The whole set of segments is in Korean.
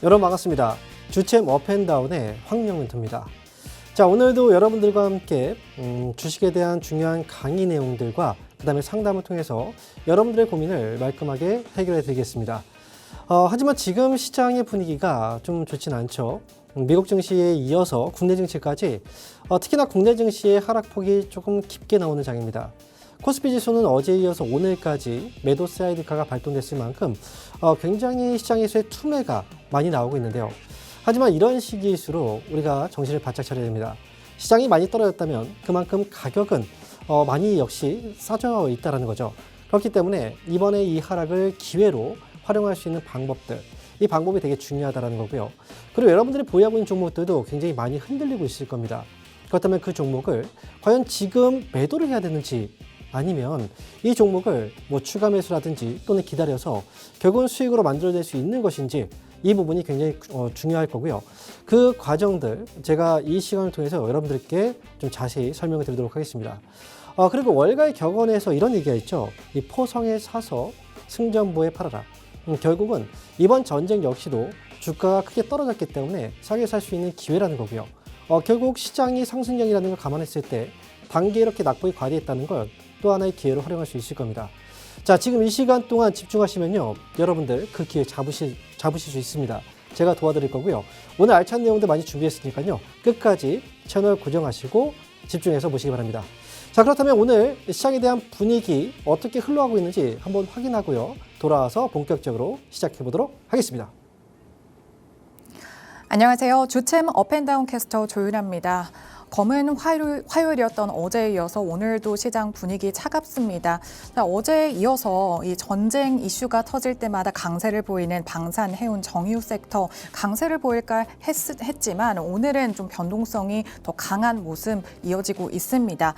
여러분 반갑습니다. 주챔 업앤다운의 황영민입니다. 자, 오늘도 여러분들과 함께 주식에 대한 중요한 강의 내용들과 그 다음에 상담을 통해서 여러분들의 고민을 말끔하게 해결해 드리겠습니다. 하지만 지금 시장의 분위기가 좀 좋진 않죠. 미국 증시에 이어서 국내 증시까지 특히나 국내 증시의 하락폭이 조금 깊게 나오는 장입니다. 코스피 지수는 어제에 이어서 오늘까지 매도 사이드카가 발동됐을 만큼 굉장히 시장에서의 투매가 많이 나오고 있는데요. 하지만 이런 시기일수록 우리가 정신을 바짝 차려야 됩니다. 시장이 많이 떨어졌다면 그만큼 가격은 많이 역시 싸져 있다는 거죠. 그렇기 때문에 이번에 이 하락을 기회로 활용할 수 있는 방법들, 이 방법이 되게 중요하다는 거고요. 그리고 여러분들이 보유하고 있는 종목들도 굉장히 많이 흔들리고 있을 겁니다. 그렇다면 그 종목을 과연 지금 매도를 해야 되는지 아니면 이 종목을 추가 매수라든지 또는 기다려서 결국은 수익으로 만들어낼 수 있는 것인지 이 부분이 굉장히 중요할 거고요. 그 과정들 제가 이 시간을 통해서 여러분들께 좀 자세히 설명을 드리도록 하겠습니다. 그리고 월가의 격언에서 이런 얘기가 있죠. 이 포성에 사서 승전보에 팔아라. 결국은 이번 전쟁 역시도 주가가 크게 떨어졌기 때문에 싸게 살 수 있는 기회라는 거고요. 결국 시장이 상승력이라는 걸 감안했을 때 단기에 이렇게 낙폭이 과대했다는 걸 또 하나의 기회로 활용할 수 있을 겁니다. 자, 지금 이 시간 동안 집중하시면요, 여러분들 그 기회 잡으실 수 있습니다. 제가 도와드릴 거고요. 오늘 알찬 내용들 많이 준비했으니까요, 끝까지 채널 고정하시고 집중해서 보시기 바랍니다. 자, 그렇다면 오늘 시장에 대한 분위기 어떻게 흘러가고 있는지 한번 확인하고요, 돌아와서 본격적으로 시작해 보도록 하겠습니다. 안녕하세요. 주챔 업앤다운 캐스터 조윤아입니다. 검은 화요일이었던 어제에 이어서 오늘도 시장 분위기 차갑습니다. 어제에 이어서 이 전쟁 이슈가 터질 때마다 강세를 보이는 방산, 해운, 정유 섹터 강세를 보일까 했지만 오늘은 좀 변동성이 더 강한 모습 이어지고 있습니다.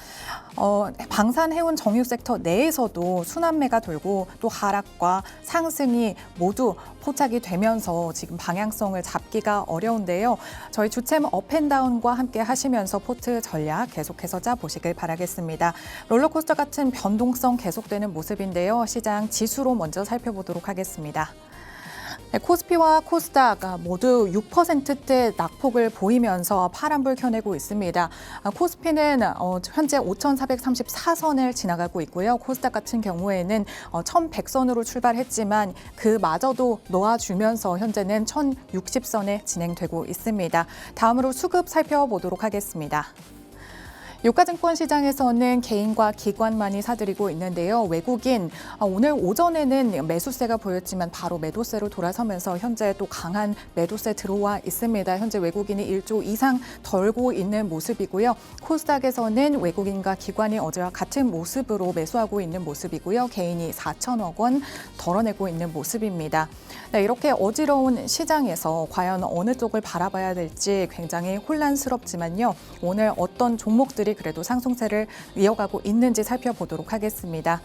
방산, 해운, 정유 섹터 내에서도 순환매가 돌고 또 하락과 상승이 모두 포착이 되면서 지금 방향성을 잡기가 어려운데요. 저희 주챔 업앤다운과 함께 하시면서 포트 전략 계속해서 짜보시길 바라겠습니다. 롤러코스터 같은 변동성 계속되는 모습인데요. 시장 지수로 먼저 살펴보도록 하겠습니다. 코스피와 코스닥 모두 6%대 낙폭을 보이면서 파란불 켜내고 있습니다. 코스피는 현재 5,434선을 지나가고 있고요. 코스닥 같은 경우에는 1,100선으로 출발했지만 그마저도 놓아주면서 현재는 1,060선에 진행되고 있습니다. 다음으로 수급 살펴보도록 하겠습니다. 유가증권 시장에서는 개인과 기관만이 사들이고 있는데요. 외국인 오늘 오전에는 매수세가 보였지만 바로 매도세로 돌아서면서 현재 또 강한 매도세 들어와 있습니다. 현재 외국인이 1조 이상 덜고 있는 모습이고요. 코스닥에서는 외국인과 기관이 어제와 같은 모습으로 매수하고 있는 모습이고요. 개인이 4천억 원 덜어내고 있는 모습입니다. 네, 이렇게 어지러운 시장에서 과연 어느 쪽을 바라봐야 될지 굉장히 혼란스럽지만요. 오늘 어떤 종목들이 그래도 상승세를 이어가고 있는지 살펴보도록 하겠습니다.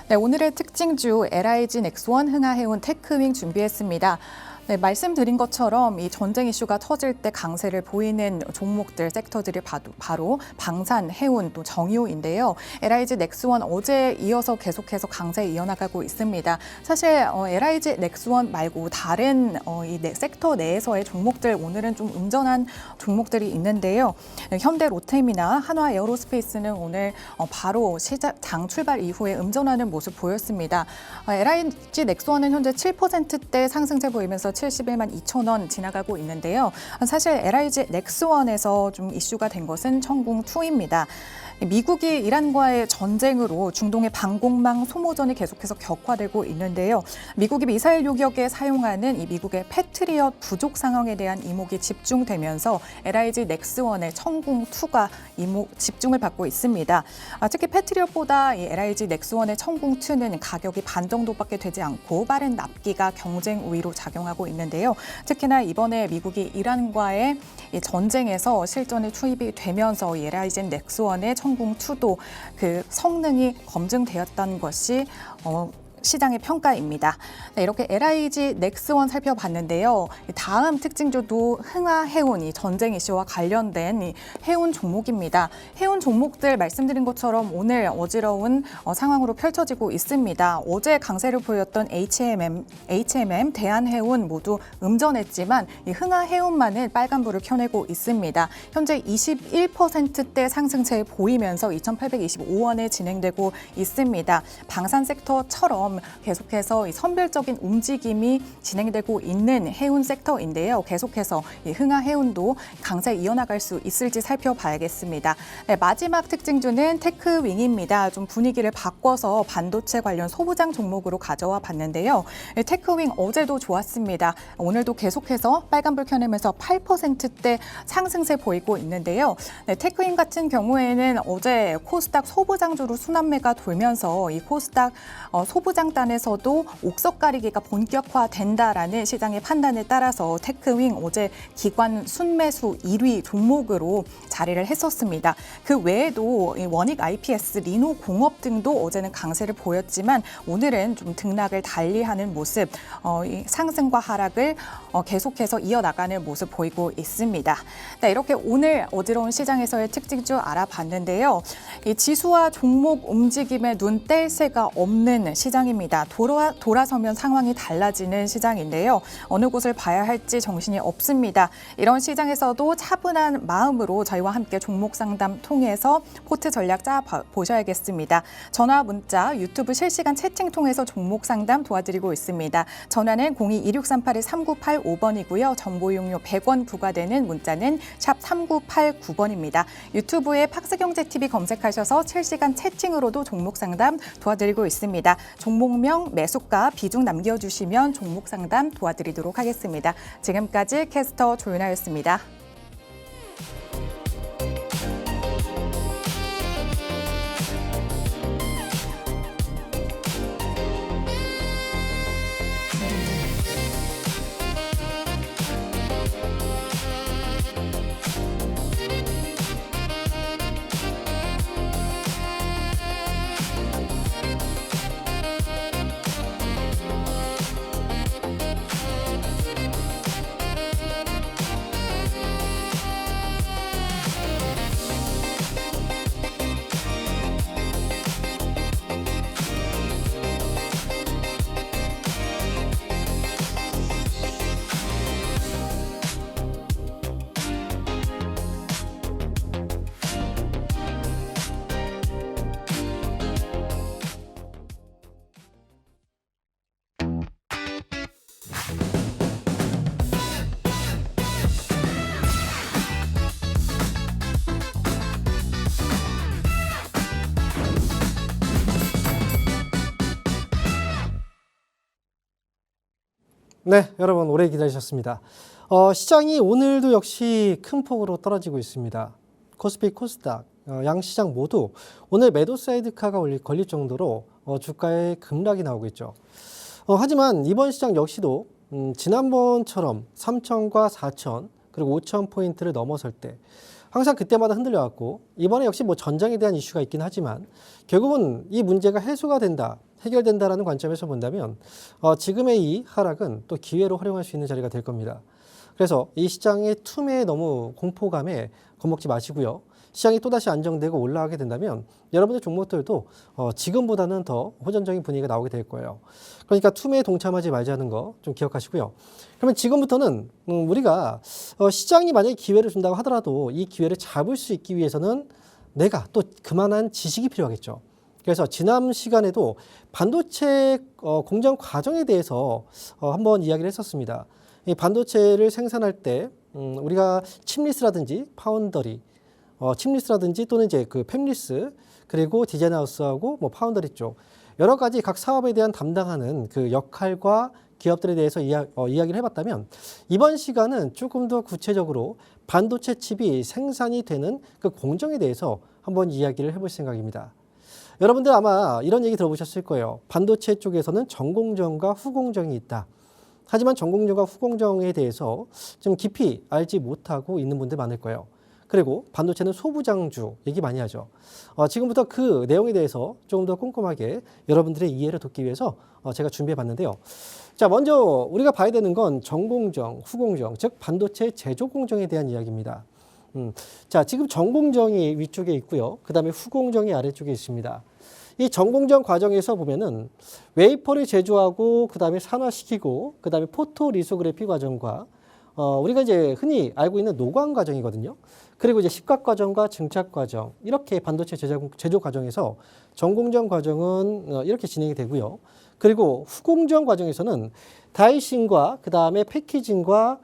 네, 오늘의 특징주 LIG 넥스원, 흥하해운, 테크윙 준비했습니다. 네, 말씀드린 것처럼 이 전쟁 이슈가 터질 때 강세를 보이는 종목들, 섹터들이 바로 방산, 해운, 또 정유인데요. LIG 넥스원 어제에 이어서 계속해서 강세 이어나가고 있습니다. 사실 LIG 넥스원 말고 다른 이 섹터 내에서의 종목들 오늘은 좀 음전한 종목들이 있는데요. 현대 로템이나 한화 에어로스페이스는 오늘 바로 장 출발 이후에 음전하는 모습 보였습니다. LIG 넥스원은 현재 7%대 상승세 보이면서 71만 2천 원 지나가고 있는데요. 사실 LIG 넥스원에서 좀 이슈가 된 것은 천궁2입니다. 미국이 이란과의 전쟁으로 중동의 방공망 소모전이 계속해서 격화되고 있는데요. 미국이 미사일 요격에 사용하는 이 미국의 패트리엇 부족 상황에 대한 이목이 집중되면서 LIG 넥스원의 천궁2가 집중을 받고 있습니다. 특히 패트리엇보다 이 LIG 넥스원의 천궁2는 가격이 반 정도밖에 되지 않고 빠른 납기가 경쟁 우위로 작용하고 있는데요. 특히나 이번에 미국이 이란과의 이 전쟁에서 실전에 투입이 되면서 이 LIG 넥스원의 천궁2도 그 성능이 검증되었다는 것이 시장의 평가입니다. 네, 이렇게 LIG 넥스원 살펴봤는데요. 다음 특징주도 흥하해운, 이 전쟁 이슈와 관련된 이 해운 종목입니다. 해운 종목들 말씀드린 것처럼 오늘 어지러운 상황으로 펼쳐지고 있습니다. 어제 강세를 보였던 HMM, 대한해운 모두 음전했지만 이 흥하해운만은 빨간불을 켜내고 있습니다. 현재 21%대 상승세 보이면서 2,825원에 진행되고 있습니다. 방산 섹터처럼 계속해서 이 선별적인 움직임이 진행되고 있는 해운 섹터인데요. 계속해서 이 흥하해운도 강세 이어나갈 수 있을지 살펴봐야겠습니다. 네, 마지막 특징주는 테크윙입니다. 좀 분위기를 바꿔서 반도체 관련 소부장 종목으로 가져와 봤는데요. 네, 테크윙 어제도 좋았습니다. 오늘도 계속해서 빨간불 켜내면서 8%대 상승세 보이고 있는데요. 네, 테크윙 같은 경우에는 어제 코스닥 소부장주로 순환매가 돌면서 이 코스닥 소부장단에서도 옥석 가리기가 본격화된다라는 시장의 판단에 따라서 테크윙 어제 기관 순매수 1위 종목으로 자리를 했었습니다. 그 외에도 원익 IPS, 리노 공업 등도 어제는 강세를 보였지만 오늘은 좀 등락을 달리하는 모습, 이 상승과 하락을 계속해서 이어나가는 모습 보이고 있습니다. 네, 이렇게 오늘 어지러운 시장에서의 특징주 알아봤는데요. 이 지수와 종목 움직임에 눈 뗄 새가 없는 시장입니다. 돌아서면 상황이 달라지는 시장인데요. 어느 곳을 봐야 할지 정신이 없습니다. 이런 시장에서도 차분한 마음으로 저희와 함께 종목 상담 통해서 포트 전략 짜 보셔야겠습니다. 전화, 문자, 유튜브 실시간 채팅 통해서 종목 상담 도와드리고 있습니다. 전화는 02-2638-3985번이고요. 정보 이용료 100원 부과되는 문자는 샵 3989번입니다. 유튜브에 팍스경제TV 검색하셔서 실시간 채팅으로도 종목 상담 도와드리고 있습니다. 종목명, 매수가, 비중 남겨주시면 종목 상담 도와드리도록 하겠습니다. 지금까지 캐스터 조윤아였습니다. 네, 여러분 오래 기다리셨습니다. 시장이 오늘도 역시 큰 폭으로 떨어지고 있습니다. 코스피, 코스닥, 양시장 모두 오늘 매도 사이드카가 걸릴 정도로 주가에 급락이 나오고 있죠. 하지만 이번 시장 역시도 지난번처럼 3,000과 4,000 그리고 5,000포인트를 넘어설 때 항상 그때마다 흔들려왔고 이번에 역시 뭐 전쟁에 대한 이슈가 있긴 하지만 결국은 이 문제가 해소가 된다, 해결된다라는 관점에서 본다면 지금의 이 하락은 또 기회로 활용할 수 있는 자리가 될 겁니다. 그래서 이 시장의 툼에 너무 공포감에 겁먹지 마시고요. 시장이 또다시 안정되고 올라가게 된다면 여러분의 종목들도 지금보다는 더 호전적인 분위기가 나오게 될 거예요. 그러니까 툼에 동참하지 말자는 거 좀 기억하시고요. 그러면 지금부터는 우리가 시장이 만약에 기회를 준다고 하더라도 이 기회를 잡을 수 있기 위해서는 내가 또 그만한 지식이 필요하겠죠. 그래서 지난 시간에도 반도체 공정 과정에 대해서 한번 이야기를 했었습니다. 이 반도체를 생산할 때 우리가 칩리스라든지 파운더리, 칩리스라든지 또는 이제 그 팹리스 그리고 디자인하우스하고 뭐 파운더리 쪽 여러 가지 각 사업에 대한 담당하는 그 역할과 기업들에 대해서 이야기를 해봤다면 이번 시간은 조금 더 구체적으로 반도체 칩이 생산이 되는 그 공정에 대해서 한번 이야기를 해볼 생각입니다. 여러분들 아마 이런 얘기 들어보셨을 거예요. 반도체 쪽에서는 전공정과 후공정이 있다. 하지만 전공정과 후공정에 대해서 좀 깊이 알지 못하고 있는 분들 많을 거예요. 그리고 반도체는 소부장주 얘기 많이 하죠. 지금부터 그 내용에 대해서 조금 더 꼼꼼하게 여러분들의 이해를 돕기 위해서 제가 준비해 봤는데요. 자, 먼저 우리가 봐야 되는 건 전공정, 후공정, 즉 반도체 제조 공정에 대한 이야기입니다. 자, 지금 전공정이 위쪽에 있고요. 그 다음에 후공정이 아래쪽에 있습니다. 이 전공정 과정에서 보면은 웨이퍼를 제조하고 그 다음에 산화시키고 그 다음에 포토리소그래피 과정과 우리가 이제 흔히 알고 있는 노광 과정이거든요. 그리고 이제 식각 과정과 증착 과정 이렇게 반도체 제조 과정에서 전공정 과정은 이렇게 진행이 되고요. 그리고 후공정 과정에서는 다이싱과 그 다음에 패키징과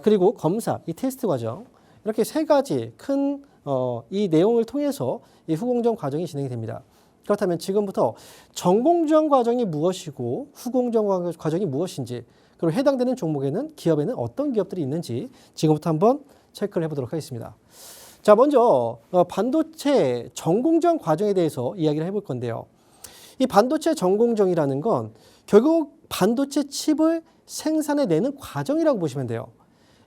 그리고 검사 이 테스트 과정 이렇게 세 가지 큰 이 내용을 통해서 이 후공정 과정이 진행이 됩니다. 그렇다면 지금부터 전공정 과정이 무엇이고 후공정 과정이 무엇인지 그리고 해당되는 종목에는 기업에는 어떤 기업들이 있는지 지금부터 한번 체크를 해보도록 하겠습니다. 자, 먼저 반도체 전공정 과정에 대해서 이야기를 해볼 건데요. 이 반도체 전공정이라는 건 결국 반도체 칩을 생산해내는 과정이라고 보시면 돼요.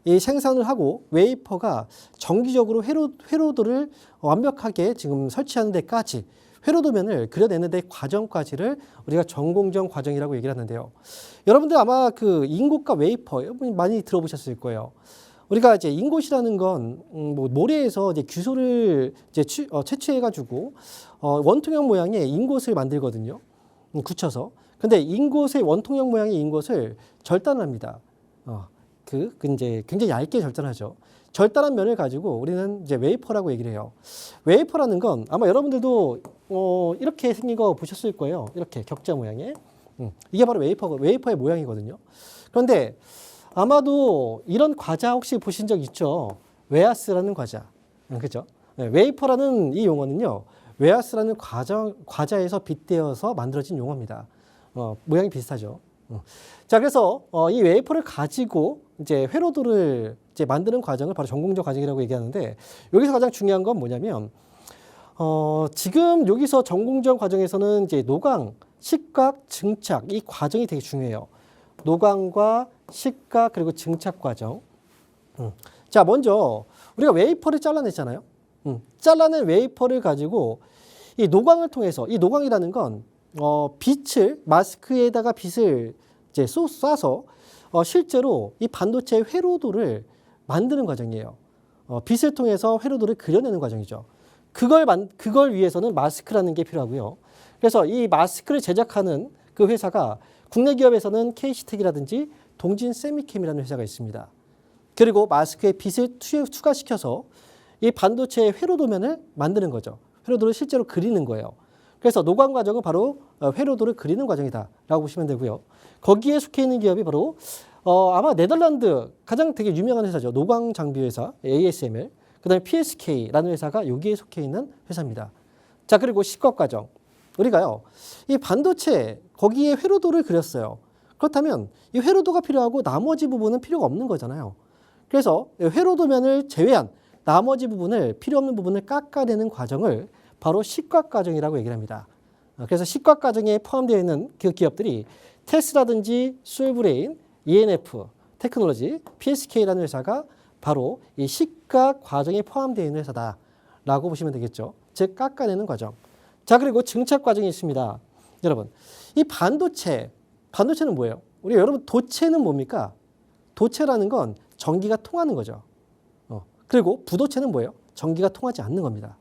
이 생산을 하고 웨이퍼가 정기적으로 회로도를 완벽하게 지금 설치하는 데까지 회로도면을 그려내는 데 과정까지를 우리가 전공정 과정이라고 얘기를 하는데요. 여러분들 아마 그 인곳과 웨이퍼 많이 들어보셨을 거예요. 우리가 이제 인곳이라는 건 뭐 모래에서 이제 규소를 이제 채취해가지고 원통형 모양의 인곳을 만들거든요. 굳혀서. 근데 인곳의 원통형 모양의 인곳을 절단합니다. 그 이제 굉장히 얇게 절단하죠. 절단한 면을 가지고 우리는 이제 웨이퍼라고 얘기를 해요. 웨이퍼라는 건 아마 여러분들도 이렇게 생긴 거 보셨을 거예요. 이렇게 격자 모양의. 이게 바로 웨이퍼의 모양이거든요. 그런데 아마도 이런 과자 혹시 보신 적 있죠? 웨하스라는 과자. 그죠? 네, 웨이퍼라는 이 용어는요. 웨하스라는 과자에서 빗대어서 만들어진 용어입니다. 모양이 비슷하죠. 자, 그래서 이 웨이퍼를 가지고 이제 회로도를 이제 만드는 과정을 바로 전공정 과정이라고 얘기하는데 여기서 가장 중요한 건 뭐냐면 지금 여기서 전공정 과정에서는 이제 노광, 식각, 증착 이 과정이 되게 중요해요. 노광과 식각 그리고 증착 과정. 자, 먼저 우리가 웨이퍼를 잘라냈잖아요. 잘라낸 웨이퍼를 가지고 이 노광을 통해서 이 노광이라는 건 빛을 마스크에다가 빛을 이제 쏴서 실제로 이 반도체 회로도를 만드는 과정이에요. 빛을 통해서 회로도를 그려내는 과정이죠. 그걸 위해서는 마스크라는 게 필요하고요. 그래서 이 마스크를 제작하는 그 회사가 국내 기업에서는 KC텍이라든지 동진 세미캠이라는 회사가 있습니다. 그리고 마스크에 빛을 추가시켜서 이 반도체의 회로도면을 만드는 거죠. 회로도를 실제로 그리는 거예요. 그래서 노광 과정은 바로 회로도를 그리는 과정이다라고 보시면 되고요. 거기에 속해 있는 기업이 바로 아마 네덜란드 가장 되게 유명한 회사죠. 노광 장비 회사 ASML, 그다음에 PSK라는 회사가 여기에 속해 있는 회사입니다. 자, 그리고 식각 과정. 우리가요, 이 반도체 거기에 회로도를 그렸어요. 그렇다면 이 회로도가 필요하고 나머지 부분은 필요가 없는 거잖아요. 그래서 회로도면을 제외한 나머지 부분을 필요 없는 부분을 깎아내는 과정을 바로 식각 과정이라고 얘기를 합니다. 그래서 식각 과정에 포함되어 있는 그 기업들이 테스라든지 솔브레인, ENF 테크놀로지, PSK라는 회사가 바로 이 식각 과정에 포함되어 있는 회사다라고 보시면 되겠죠. 즉 깎아내는 과정. 자, 그리고 증착 과정이 있습니다. 여러분, 이 반도체는 뭐예요? 우리 여러분 도체는 뭡니까? 도체라는 건 전기가 통하는 거죠. 그리고 부도체는 뭐예요? 전기가 통하지 않는 겁니다.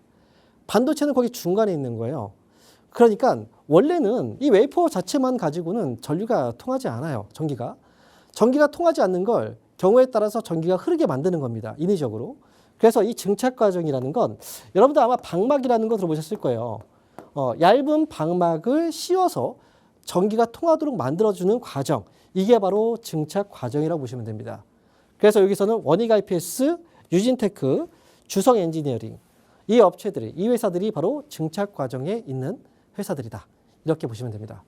반도체는 거기 중간에 있는 거예요. 그러니까 원래는 이 웨이퍼 자체만 가지고는 전류가 통하지 않아요. 전기가 통하지 않는 걸 경우에 따라서 전기가 흐르게 만드는 겁니다. 인위적으로. 그래서 이 증착 과정이라는 건 여러분들 아마 방막이라는 거 들어보셨을 거예요. 얇은 방막을 씌워서 전기가 통하도록 만들어주는 과정. 이게 바로 증착 과정이라고 보시면 됩니다. 그래서 여기서는 원익 IPS, 유진테크, 주성 엔지니어링 이 업체들이, 이 회사들이 바로 증착 과정에 있는 회사들이다. 이렇게 보시면 됩니다.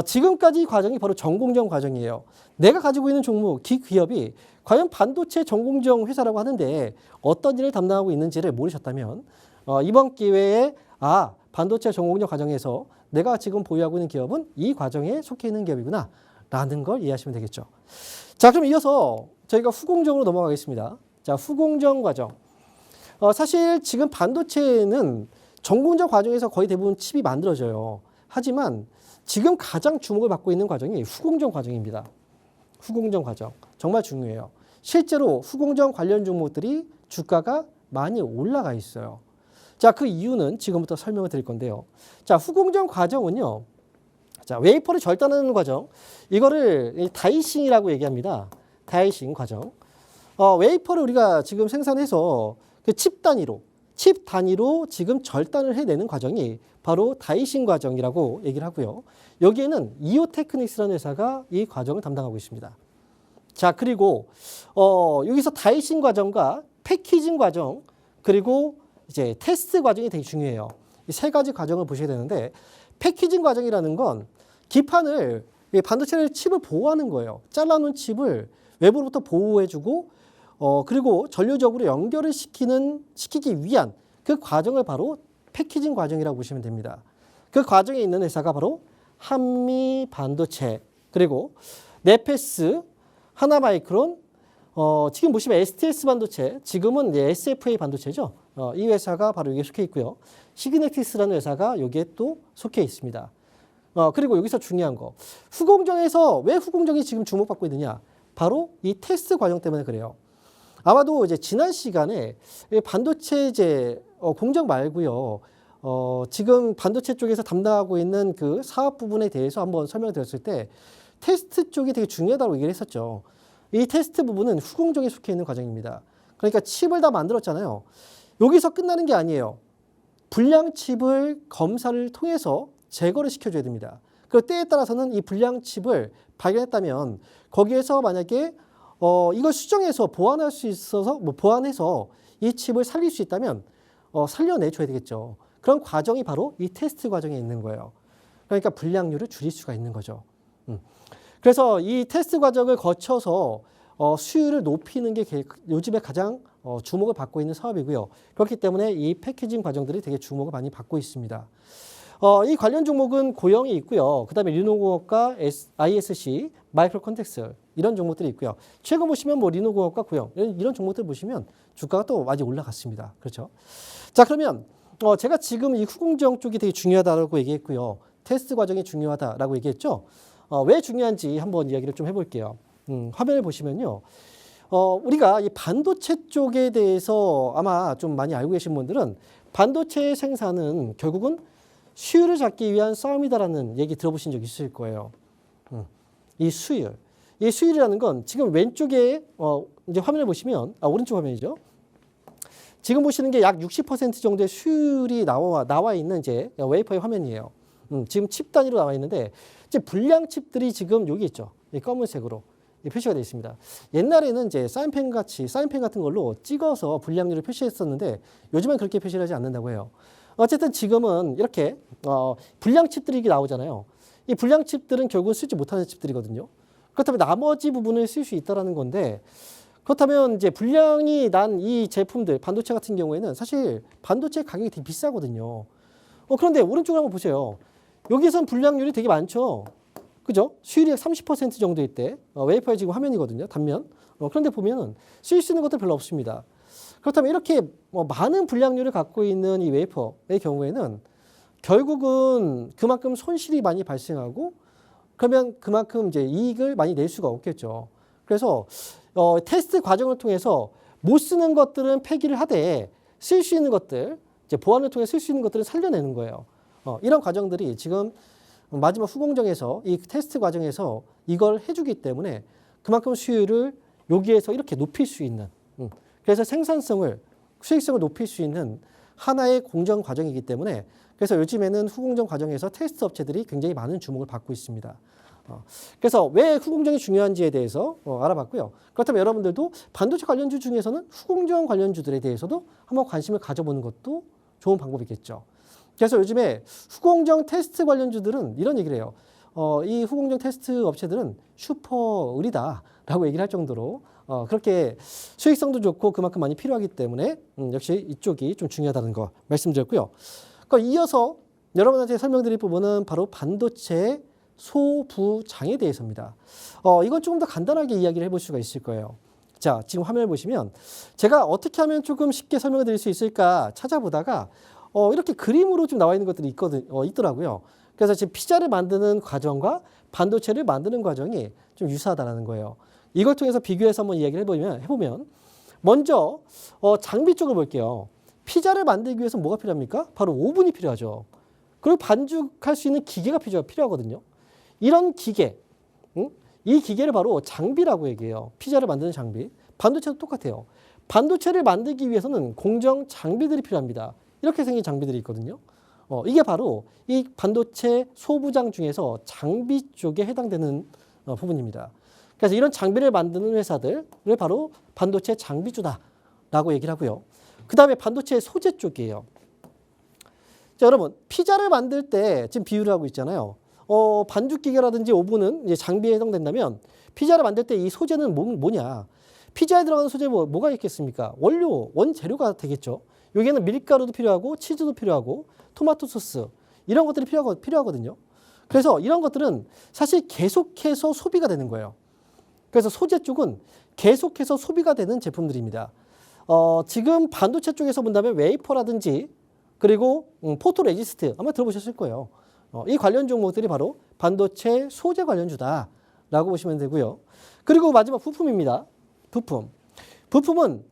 지금까지 이 과정이 바로 전공정 과정이에요. 내가 가지고 있는 종목, 기업이 과연 반도체 전공정 회사라고 하는데 어떤 일을 담당하고 있는지를 모르셨다면 이번 기회에 반도체 전공정 과정에서 내가 지금 보유하고 있는 기업은 이 과정에 속해 있는 기업이구나 라는 걸 이해하시면 되겠죠. 자, 그럼 이어서 저희가 후공정으로 넘어가겠습니다. 자, 후공정 과정. 사실 지금 반도체는 전공정 과정에서 거의 대부분 칩이 만들어져요. 하지만 지금 가장 주목을 받고 있는 과정이 후공정 과정입니다. 후공정 과정. 정말 중요해요. 실제로 후공정 관련 종목들이 주가가 많이 올라가 있어요. 자, 그 이유는 지금부터 설명을 드릴 건데요. 자, 후공정 과정은요. 자, 웨이퍼를 절단하는 과정. 이거를 다이싱이라고 얘기합니다. 다이싱 과정. 웨이퍼를 우리가 지금 생산해서 그 칩 단위로 지금 절단을 해내는 과정이 바로 다이싱 과정이라고 얘기를 하고요. 여기에는 이오테크닉스라는 회사가 이 과정을 담당하고 있습니다. 자, 그리고 여기서 다이싱 과정과 패키징 과정 그리고 이제 테스트 과정이 되게 중요해요. 이 세 가지 과정을 보셔야 되는데 패키징 과정이라는 건 기판을 반도체를 칩을 보호하는 거예요. 잘라놓은 칩을 외부로부터 보호해주고 그리고 전류적으로 연결을 시키기 위한 그 과정을 바로 패키징 과정이라고 보시면 됩니다. 그 과정에 있는 회사가 바로 한미 반도체 그리고 네페스, 하나마이크론, 지금 보시면 STS 반도체, 지금은 SFA 반도체죠. 이 회사가 바로 여기에 속해 있고요. 시그네틱스라는 회사가 여기에 또 속해 있습니다. 그리고 여기서 중요한 거, 후공정에서 왜 후공정이 지금 주목받고 있느냐? 바로 이 테스트 과정 때문에 그래요. 아마도 이제 지난 시간에 반도체 이제 공정 말고요. 지금 반도체 쪽에서 담당하고 있는 그 사업 부분에 대해서 한번 설명드렸을 때 테스트 쪽이 되게 중요하다고 얘기를 했었죠. 이 테스트 부분은 후공정에 속해 있는 과정입니다. 그러니까 칩을 다 만들었잖아요. 여기서 끝나는 게 아니에요. 불량 칩을 검사를 통해서 제거를 시켜줘야 됩니다. 그리고 때에 따라서는 이 불량 칩을 발견했다면 거기에서 만약에 이걸 수정해서 보완할 수 있어서 보완해서 이 칩을 살릴 수 있다면 살려내줘야 되겠죠. 그런 과정이 바로 이 테스트 과정에 있는 거예요. 그러니까 불량률을 줄일 수가 있는 거죠. 그래서 이 테스트 과정을 거쳐서 수율을 높이는 게 요즘에 가장 주목을 받고 있는 사업이고요. 그렇기 때문에 이 패키징 과정들이 되게 주목을 많이 받고 있습니다. 이 관련 종목은 고영이 있고요. 그 다음에 리노공업과 ISC, 마이크로 컨텍스 이런 종목들이 있고요. 최근 보시면 뭐 리노공업과 고영 이런 종목들 보시면 주가가 또 많이 올라갔습니다. 그렇죠? 자, 그러면 제가 지금 이 후공정 쪽이 되게 중요하다고 얘기했고요. 테스트 과정이 중요하다라고 얘기했죠. 왜 중요한지 한번 이야기를 좀 해볼게요. 화면을 보시면요. 우리가 이 반도체 쪽에 대해서 아마 좀 많이 알고 계신 분들은 반도체 생산은 결국은 수율을 잡기 위한 싸움이다라는 얘기 들어보신 적 있을 거예요. 이 수율. 이 수율이라는 건 지금 왼쪽에 이제 화면을 보시면 오른쪽 화면이죠. 지금 보시는 게 약 60% 정도의 수율이 나와 있는 이제 웨이퍼의 화면이에요. 지금 칩 단위로 나와 있는데 이제 불량 칩들이 지금 여기 있죠. 이 검은색으로 표시가 되어 있습니다. 옛날에는 이제 사인펜 같은 걸로 찍어서 불량률을 표시했었는데 요즘은 그렇게 표시를 하지 않는다고 해요. 어쨌든 지금은 이렇게 불량 칩들이 나오잖아요. 이 불량 칩들은 결국은 쓰지 못하는 칩들이거든요. 그렇다면 나머지 부분을 쓸 수 있다라는 건데 그렇다면 이제 불량이 난 이 제품들 반도체 같은 경우에는 사실 반도체 가격이 되게 비싸거든요. 그런데 오른쪽을 한번 보세요. 여기선 불량률이 되게 많죠. 그죠? 수율이 30% 정도 있대. 웨이퍼의 지금 화면이거든요. 단면. 그런데 보면 쓸 수 있는 것들 별로 없습니다. 그렇다면 이렇게 많은 불량률을 갖고 있는 이 웨이퍼의 경우에는 결국은 그만큼 손실이 많이 발생하고 그러면 그만큼 이제 이익을 많이 낼 수가 없겠죠. 그래서 테스트 과정을 통해서 못 쓰는 것들은 폐기를 하되 쓸 수 있는 것들, 이제 보완을 통해 쓸 수 있는 것들을 살려내는 거예요. 이런 과정들이 지금 마지막 후공정에서 이 테스트 과정에서 이걸 해주기 때문에 그만큼 수율을 여기에서 이렇게 높일 수 있는 그래서 생산성을 수익성을 높일 수 있는 하나의 공정 과정이기 때문에 그래서 요즘에는 후공정 과정에서 테스트 업체들이 굉장히 많은 주목을 받고 있습니다. 그래서 왜 후공정이 중요한지에 대해서 알아봤고요. 그렇다면 여러분들도 반도체 관련주 중에서는 후공정 관련주들에 대해서도 한번 관심을 가져보는 것도 좋은 방법이겠죠. 그래서 요즘에 후공정 테스트 관련주들은 이런 얘기를 해요. 이 후공정 테스트 업체들은 슈퍼 을이다라고 얘기를 할 정도로 그렇게 수익성도 좋고 그만큼 많이 필요하기 때문에 역시 이쪽이 좀 중요하다는 거 말씀드렸고요. 이어서 여러분한테 설명드릴 부분은 바로 반도체 소부장에 대해서입니다. 이건 조금 더 간단하게 이야기를 해볼 수가 있을 거예요. 자, 지금 화면을 보시면 제가 어떻게 하면 조금 쉽게 설명을 드릴 수 있을까 찾아보다가 이렇게 그림으로 좀 나와 있는 것들이 있더라고요. 그래서 지금 피자를 만드는 과정과 반도체를 만드는 과정이 좀 유사하다는 거예요. 이걸 통해서 비교해서 한번 이야기를 해보면 먼저 장비 쪽을 볼게요. 피자를 만들기 위해서 뭐가 필요합니까? 바로 오븐이 필요하죠. 그리고 반죽할 수 있는 기계가 필요하거든요. 이런 기계, 이 기계를 바로 장비라고 얘기해요. 피자를 만드는 장비. 반도체도 똑같아요. 반도체를 만들기 위해서는 공정 장비들이 필요합니다. 이렇게 생긴 장비들이 있거든요. 이게 바로 이 반도체 소부장 중에서 장비 쪽에 해당되는 부분입니다. 그래서 이런 장비를 만드는 회사들을 바로 반도체 장비주다라고 얘기를 하고요. 그 다음에 반도체 소재 쪽이에요. 자, 여러분, 피자를 만들 때 지금 비유를 하고 있잖아요. 반죽기계라든지 오븐은 이제 장비에 해당된다면 피자를 만들 때 이 소재는 뭐냐? 피자에 들어가는 소재 뭐가 있겠습니까? 원재료가 되겠죠. 여기에는 밀가루도 필요하고 치즈도 필요하고 토마토 소스 이런 것들이 필요하거든요. 그래서 이런 것들은 사실 계속해서 소비가 되는 거예요. 그래서 소재 쪽은 계속해서 소비가 되는 제품들입니다. 지금 반도체 쪽에서 본다면 웨이퍼라든지 그리고 포토레지스트 아마 들어보셨을 거예요. 이 관련 종목들이 바로 반도체 소재 관련주다라고 보시면 되고요. 그리고 마지막 부품입니다. 부품은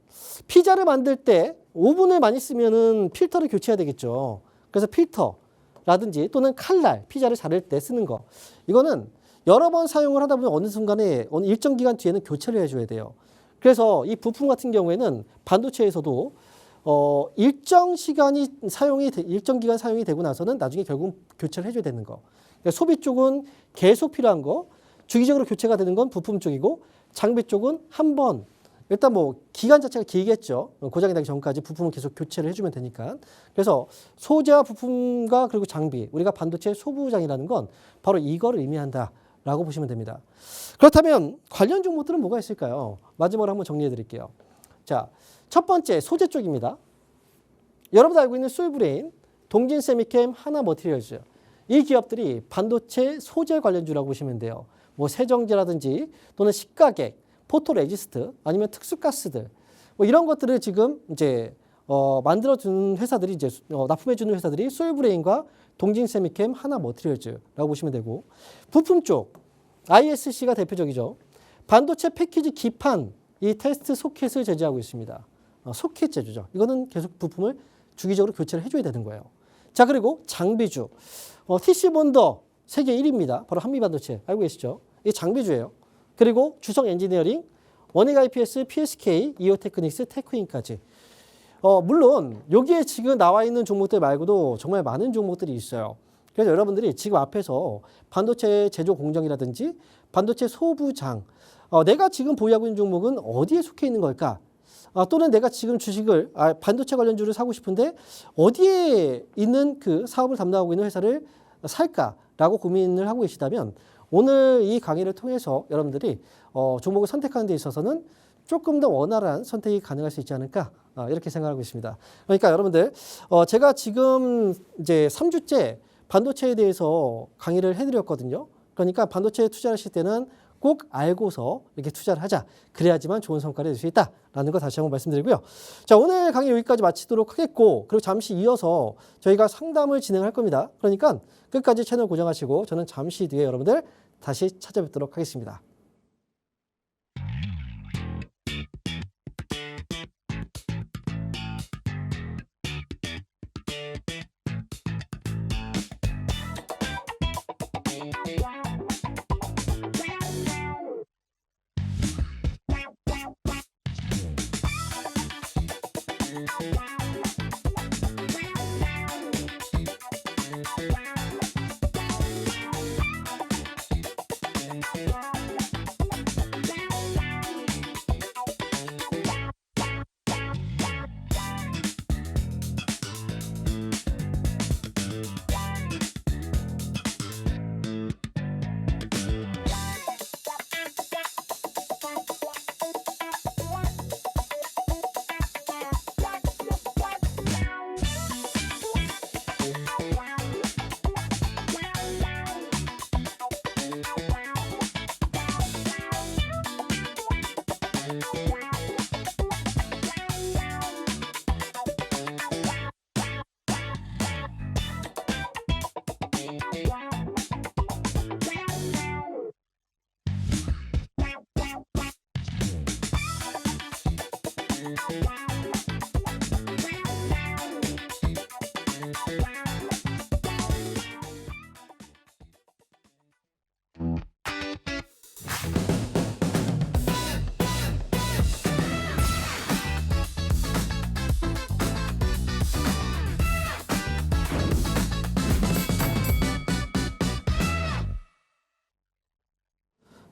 피자를 만들 때 오븐을 많이 쓰면은 필터를 교체해야 되겠죠. 그래서 필터라든지 또는 칼날, 피자를 자를 때 쓰는 거. 이거는 여러 번 사용을 하다 보면 어느 순간에 어느 일정 기간 뒤에는 교체를 해줘야 돼요. 그래서 이 부품 같은 경우에는 반도체에서도 일정 기간 사용이 되고 나서는 나중에 결국 교체를 해줘야 되는 거. 그러니까 소비 쪽은 계속 필요한 거, 주기적으로 교체가 되는 건 부품 쪽이고 장비 쪽은 한 번, 일단 기간 자체가 길겠죠. 고장이 나기 전까지 부품을 계속 교체를 해주면 되니까. 그래서 소재와 부품과 그리고 장비, 우리가 반도체 소부장이라는 건 바로 이거를 의미한다라고 보시면 됩니다. 그렇다면 관련 종목들은 뭐가 있을까요? 마지막으로 한번 정리해 드릴게요. 자, 첫 번째 소재 쪽입니다. 여러분도 알고 있는 솔브레인, 동진세미캠, 하나머티리얼즈. 이 기업들이 반도체 소재 관련주라고 보시면 돼요. 세정제라든지 또는 식가객, 포토레지스트 아니면 특수가스들 이런 것들을 지금 이제 만들어주는 회사들이 이제 납품해주는 회사들이 솔브레인과 동진세미캠, 하나머티리얼즈라고 보시면 되고 부품 쪽 ISC가 대표적이죠. 반도체 패키지 기판 이 테스트 소켓을 제조하고 있습니다. 소켓 제조죠. 이거는 계속 부품을 주기적으로 교체를 해줘야 되는 거예요. 자, 그리고 장비주 TC본더 세계 1위입니다. 바로 한미반도체 알고 계시죠? 이 장비주예요. 그리고 주성 엔지니어링, 원익 IPS, PSK, 이오테크닉스, 테크인까지. 물론 여기에 지금 나와 있는 종목들 말고도 정말 많은 종목들이 있어요. 그래서 여러분들이 지금 앞에서 반도체 제조 공정이라든지 반도체 소부장, 내가 지금 보유하고 있는 종목은 어디에 속해 있는 걸까? 또는 내가 지금 주식을 반도체 관련주를 사고 싶은데 어디에 있는 그 사업을 담당하고 있는 회사를 살까라고 고민을 하고 계시다면 오늘 이 강의를 통해서 여러분들이 종목을 선택하는 데 있어서는 조금 더 원활한 선택이 가능할 수 있지 않을까 이렇게 생각하고 있습니다. 그러니까 여러분들 제가 지금 이제 3주째 반도체에 대해서 강의를 해드렸거든요. 그러니까 반도체에 투자하실 때는 꼭 알고서 이렇게 투자를 하자. 그래야지만 좋은 성과를 낼 수 있다라는 거 다시 한번 말씀드리고요. 자, 오늘 강의 여기까지 마치도록 하겠고 그리고 잠시 이어서 저희가 상담을 진행할 겁니다. 그러니까 끝까지 채널 고정하시고 저는 잠시 뒤에 여러분들 다시 찾아뵙도록 하겠습니다.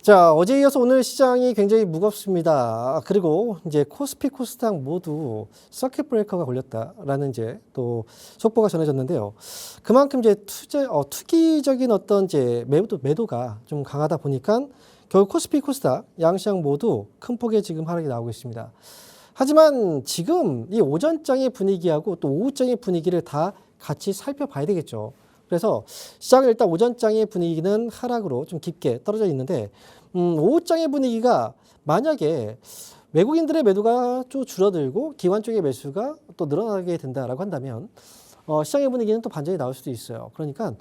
자, 어제 이어서 오늘 시장이 굉장히 무겁습니다. 그리고 이제 코스피, 코스닥 모두 서킷 브레이커가 걸렸다라는 이제 또 속보가 전해졌는데요. 그만큼 이제 투기적인 어떤 이제 매도가 좀 강하다 보니까 결국 코스피, 코스닥 양시장 모두 큰 폭의 지금 하락이 나오고 있습니다. 하지만 지금 이 오전장의 분위기하고 또 오후장의 분위기를 다 같이 살펴봐야 되겠죠. 그래서 시장은 일단 오전장의 분위기는 하락으로 좀 깊게 떨어져 있는데 오후장의 분위기가 만약에 외국인들의 매도가 좀 줄어들고 기관 쪽의 매수가 또 늘어나게 된다라고 한다면 시장의 분위기는 또 반전이 나올 수도 있어요. 그러니까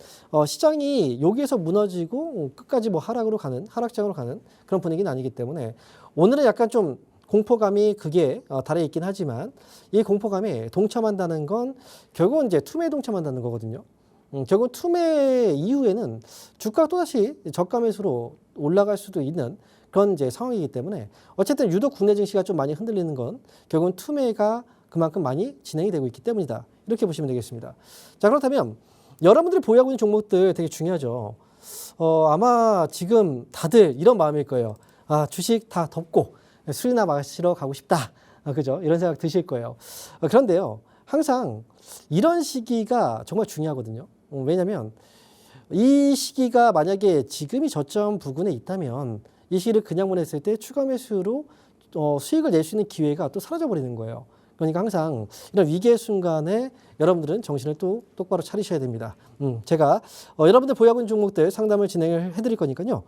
시장이 여기에서 무너지고 끝까지 뭐 하락장으로 가는 그런 분위기는 아니기 때문에 오늘은 약간 좀 공포감이 극에 달해 있긴 하지만 이 공포감에 동참한다는 건 결국은 이제 투매에 동참한다는 거거든요. 결국 투매 이후에는 주가가 또다시 저가 매수로 올라갈 수도 있는 그런 이제 상황이기 때문에 어쨌든 유독 국내 증시가 좀 많이 흔들리는 건 결국은 투매가 그만큼 많이 진행이 되고 있기 때문이다. 이렇게 보시면 되겠습니다. 자, 그렇다면 여러분들이 보유하고 있는 종목들 되게 중요하죠. 아마 지금 다들 이런 마음일 거예요. 아, 주식 다 덮고 술이나 마시러 가고 싶다. 그죠? 이런 생각 드실 거예요. 그런데요, 항상 이런 시기가 정말 중요하거든요. 왜냐하면 이 시기가 만약에 지금이 저점 부근에 있다면 이 시기를 그냥 보냈을 때 추가 매수로 수익을 낼 수 있는 기회가 또 사라져 버리는 거예요. 그러니까 항상 이런 위기의 순간에 여러분들은 정신을 또 똑바로 차리셔야 됩니다. 제가 여러분들 보유하고 있는 종목들 상담을 진행을 해드릴 거니까요.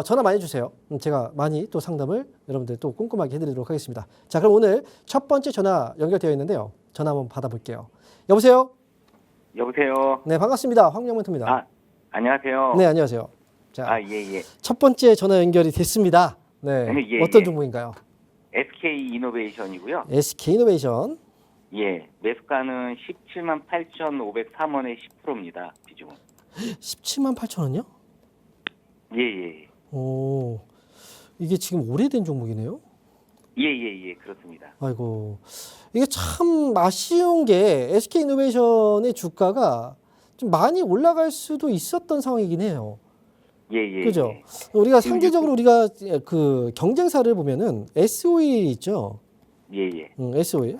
전화 많이 주세요. 제가 많이 또 상담을 여러분들 또 꼼꼼하게 해드리도록 하겠습니다. 자, 그럼 오늘 첫 번째 전화 연결되어 있는데요. 전화 한번 받아볼게요. 여보세요? 여보세요. 네, 반갑습니다. 황영문입니다. 아, 안녕하세요. 네, 안녕하세요. 자, 예. 첫 번째 전화 연결이 됐습니다. 네, 예, 어떤 예. 종목인가요? SK 이노베이션이고요. SK이노베이션. 예, 매수가는 178,503원에 10%입니다. 비중은. 17만 8천 원이요? 예. 오, 이게 지금 오래된 종목이네요? 예, 그렇습니다. 아이고, 이게 참 아쉬운 게 SK이노베이션의 주가가 좀 많이 올라갈 수도 있었던 상황이긴 해요. 예. 그죠? 우리가 지금 상대적으로 우리가 그 경쟁사를 보면은 S-오일 있죠? 예. S-오일.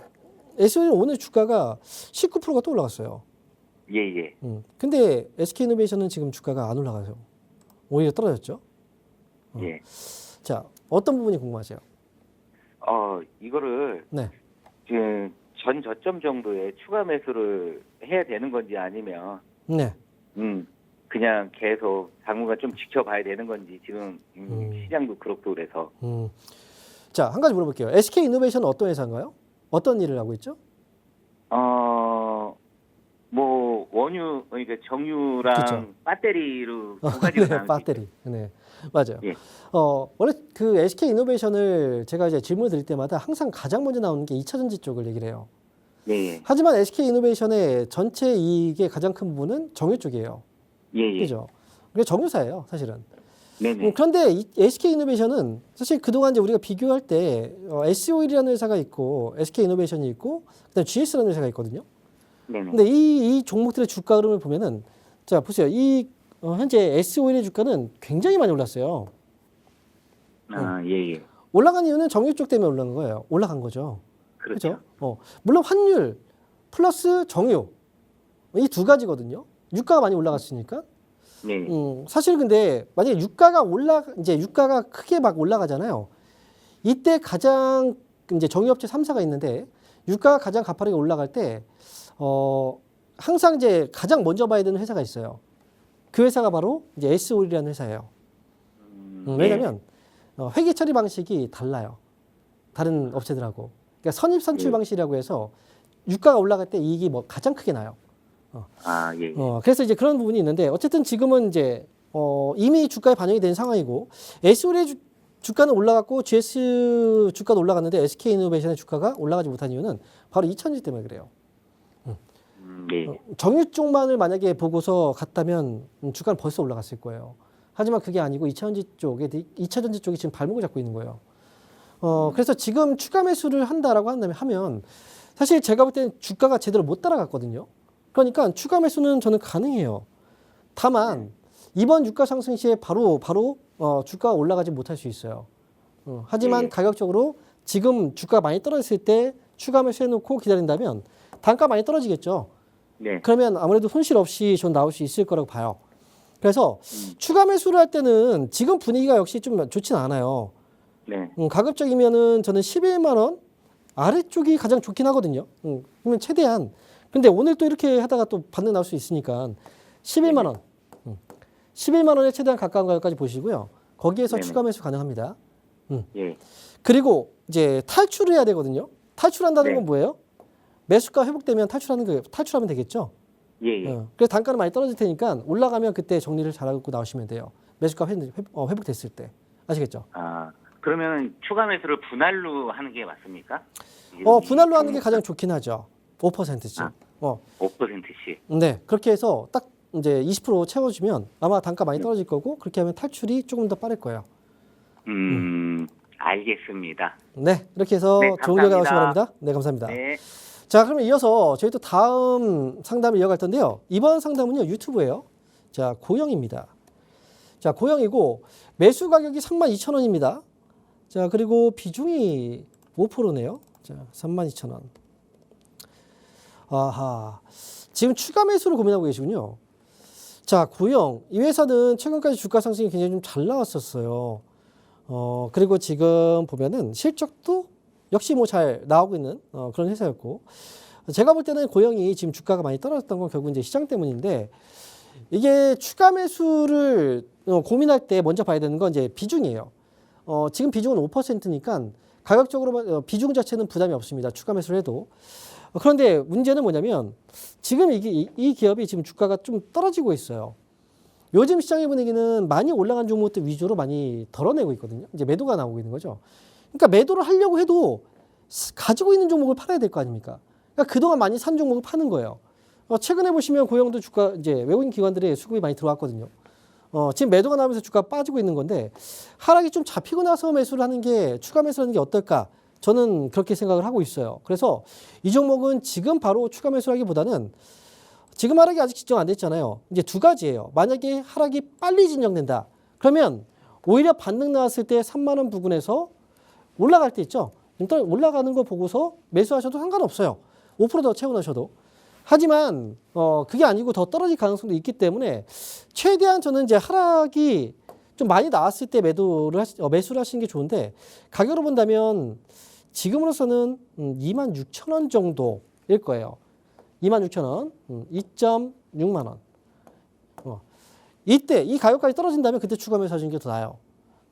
S-오일 오늘 주가가 19%가 또 올라갔어요. 예. 근데 SK이노베이션은 지금 주가가 안 올라가요. 오히려 떨어졌죠? 예. 자, 어떤 부분이 궁금하세요? 이거를 네. 전 저점 정도에 추가 매수를 해야 되는 건지 아니면 네. 그냥 계속 당분간 좀 지켜봐야 되는 건지 지금 시장도 그렇고 그래서 자, 한 가지 물어볼게요. SK이노베이션은 어떤 회사인가요? 어떤 일을 하고 있죠? 뭐 원유 그러니까 정유랑 그쵸. 배터리로 두 가지로 네, 나눌 수 배터리. 네, 맞아요. 예. 원래 그 SK이노베이션을 제가 이제 질문을 드릴 때마다 항상 가장 먼저 나오는 게 2차전지 쪽을 얘기를 해요. 예. 하지만 SK이노베이션의 전체 이익의 가장 큰 부분은 정유 쪽이에요. 예. 그죠? 그게 정유사예요, 사실은. 네네. 그런데 이 SK이노베이션은 사실 그동안 이제 우리가 비교할 때 S-오일이라는 회사가 있고 SK이노베이션이 있고 그다음에 GS라는 회사가 있거든요. 네네. 근데 이 종목들의 주가 흐름을 보면은 자 보세요. 이 현재 S-오일의 주가는 굉장히 많이 올랐어요. 예. 올라간 이유는 정유 쪽 때문에 올라간 거예요. 올라간 거죠. 그렇죠. 그죠? 물론 환율 플러스 정유 이 두 가지거든요. 유가가 많이 올라갔으니까. 네. 사실 근데 만약에 유가가 크게 막 올라가잖아요. 이때 가장 이제 정유업체 3사가 있는데 유가가 가장 가파르게 올라갈 때 항상 이제 가장 먼저 봐야 되는 회사가 있어요. 그 회사가 바로 이제 S-오일이라는 회사예요. 왜냐하면 회계 처리 방식이 달라요. 다른 업체들하고. 그러니까 선입 선출 방식이라고 해서 유가가 올라갈 때 이익이 뭐 가장 크게 나요. 예. 그래서 이제 그런 부분이 있는데 어쨌든 지금은 이제 이미 주가에 반영이 된 상황이고 S-오일의 주가는 올라갔고 GS 주가도 올라갔는데 SK이노베이션의 주가가 올라가지 못한 이유는 바로 2차전지 때문에 그래요. 네. 정유 쪽만을 만약에 보고서 갔다면 주가는 벌써 올라갔을 거예요. 하지만 그게 아니고 2차전지 쪽이 지금 발목을 잡고 있는 거예요. 그래서 지금 추가 매수를 한다라고 하면 사실 제가 볼 때는 주가가 제대로 못 따라갔거든요. 그러니까 추가 매수는 저는 가능해요. 다만 이번 유가 상승 시에 바로 주가가 올라가지 못할 수 있어요. 하지만 네. 가격적으로 지금 주가가 많이 떨어졌을 때 추가 매수 해놓고 기다린다면 단가 많이 떨어지겠죠. 네. 그러면 아무래도 손실 없이 좀 나올 수 있을 거라고 봐요. 그래서 추가 매수를 할 때는 지금 분위기가 역시 좀 좋지는 않아요. 네. 가급적이면은 저는 11만 원 아래쪽이 가장 좋긴 하거든요. 그러면 최대한. 근데 오늘 또 이렇게 하다가 또 반등 나올 수 있으니까 11만 원. 11만 원에 최대한 가까운 가격까지 보시고요. 거기에서 네네. 추가 매수 가능합니다. 예. 그리고 이제 탈출을 해야 되거든요. 탈출한다는 네. 건 뭐예요? 매수가 회복되면 탈출하면 되겠죠. 예. 예. 그래서 단가는 많이 떨어질 테니까 올라가면 그때 정리를 잘하고 나오시면 돼요. 매수가 회복됐을 때. 아시겠죠? 아, 그러면 추가 매수를 분할로 하는 게 맞습니까? 분할로 하는 게 가장 좋긴 하죠. 5%씩. 아. 5%씩. 네. 그렇게 해서 딱 이제 20% 채워주면 아마 단가 많이 떨어질 거고 그렇게 하면 탈출이 조금 더 빠를 거예요. 알겠습니다. 네. 이렇게 해서 네, 좋은 결과 나오시기 감사합니다. 바랍니다. 네. 감사합니다. 네. 자, 그러면 이어서 저희 또 다음 상담을 이어갈 텐데요. 이번 상담은요, 유튜브예요. 자, 고영입니다. 자, 고영이고 매수 가격이 32,000원입니다. 자, 그리고 비중이 5%네요. 자, 32,000원. 아하. 지금 추가 매수를 고민하고 계시군요. 자, 고영. 이 회사는 최근까지 주가 상승이 굉장히 좀 잘 나왔었어요. 그리고 지금 보면은 실적도 역시 뭐 잘 나오고 있는 그런 회사였고, 제가 볼 때는 고영이 지금 주가가 많이 떨어졌던 건 결국 이제 시장 때문인데, 이게 추가 매수를 고민할 때 먼저 봐야 되는 건 이제 비중이에요. 지금 비중은 5%니까 가격적으로 비중 자체는 부담이 없습니다. 추가 매수를 해도. 그런데 문제는 뭐냐면 지금 이 기업이 지금 주가가 좀 떨어지고 있어요. 요즘 시장의 분위기는 많이 올라간 종목들 위주로 많이 덜어내고 있거든요. 이제 매도가 나오고 있는 거죠. 그러니까 매도를 하려고 해도 가지고 있는 종목을 팔아야 될 거 아닙니까? 그러니까 그동안 많이 산 종목을 파는 거예요. 최근에 보시면 고영도 주가 이제 외국인 기관들의 수급이 많이 들어왔거든요. 지금 매도가 나오면서 주가가 빠지고 있는 건데 하락이 좀 잡히고 나서 매수를 하는 게 추가 매수하는 게 어떨까? 저는 그렇게 생각을 하고 있어요. 그래서 이 종목은 지금 바로 추가 매수하기보다는 지금 하락이 아직 진정 안 됐잖아요. 이제 두 가지예요. 만약에 하락이 빨리 진정된다. 그러면 오히려 반등 나왔을 때 3만 원 부근에서 올라갈 때 있죠. 일단 올라가는 거 보고서 매수하셔도 상관없어요. 5%더 채워넣으셔도. 하지만 그게 아니고 더 떨어질 가능성도 있기 때문에 최대한 저는 이제 하락이 좀 많이 나왔을 때 매수를 하시는 게 좋은데 가격으로 본다면 지금으로서는 26,000원 정도일 거예요. 26,000원, 2.6만 원. 이때 이 가격까지 떨어진다면 그때 추가 매수 하시는 게 더 나아요.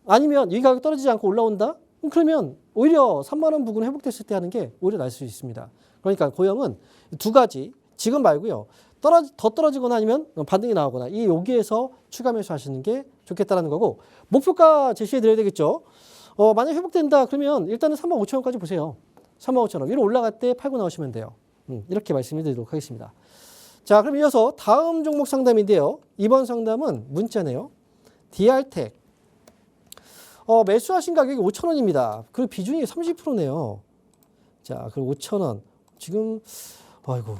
아니면 이 가격 떨어지지 않고 올라온다? 그러면 오히려 3만 원 부근 회복됐을 때 하는 게 오히려 나을 수 있습니다. 그러니까 고영은 두 가지 지금 말고요. 더 떨어지거나 아니면 반등이 나오거나 이 여기에서 추가 매수 하시는 게 좋겠다라는 거고 목표가 제시해 드려야 되겠죠. 만약 회복된다 그러면 일단은 35,000원까지 보세요. 35,000원 위로 올라갈 때 팔고 나오시면 돼요. 이렇게 말씀을 드리도록 하겠습니다. 자, 그럼 이어서 다음 종목 상담인데요. 이번 상담은 문자네요. DR텍. 매수하신 가격이 5,000원입니다. 그리고 비중이 30%네요. 자, 그리고 5,000원. 지금, 아이고.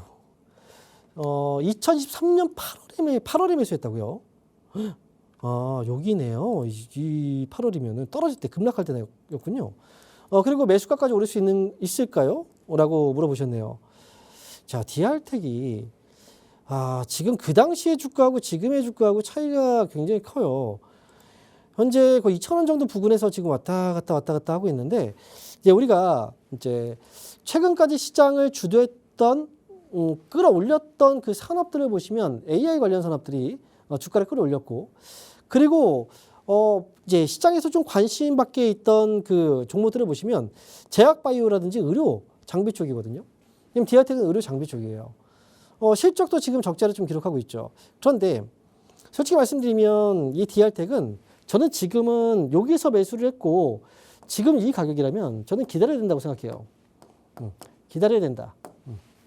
2023년 8월에 매수했다고요? 여기네요. 이 8월이면 떨어질 때 급락할 때였군요. 그리고 매수가까지 오를 수 있을까요? 라고 물어보셨네요. 자, DR텍이 지금 그 당시의 주가하고 지금의 주가하고 차이가 굉장히 커요. 현재 거의 2,000원 정도 부근에서 지금 왔다 갔다 하고 있는데 이제 우리가 이제 최근까지 시장을 주도했던 끌어올렸던 그 산업들을 보시면 AI 관련 산업들이 주가를 끌어올렸고 그리고 이제 시장에서 좀 관심 밖에 있던 그 종목들을 보시면 제약바이오라든지 의료 장비 쪽이거든요. 지금 DR텍은 의료 장비 쪽이에요. 실적도 지금 적자를 좀 기록하고 있죠. 그런데 솔직히 말씀드리면 이 DR텍은 저는 지금은 여기서 매수를 했고 지금 이 가격이라면 저는 기다려야 된다고 생각해요. 기다려야 된다.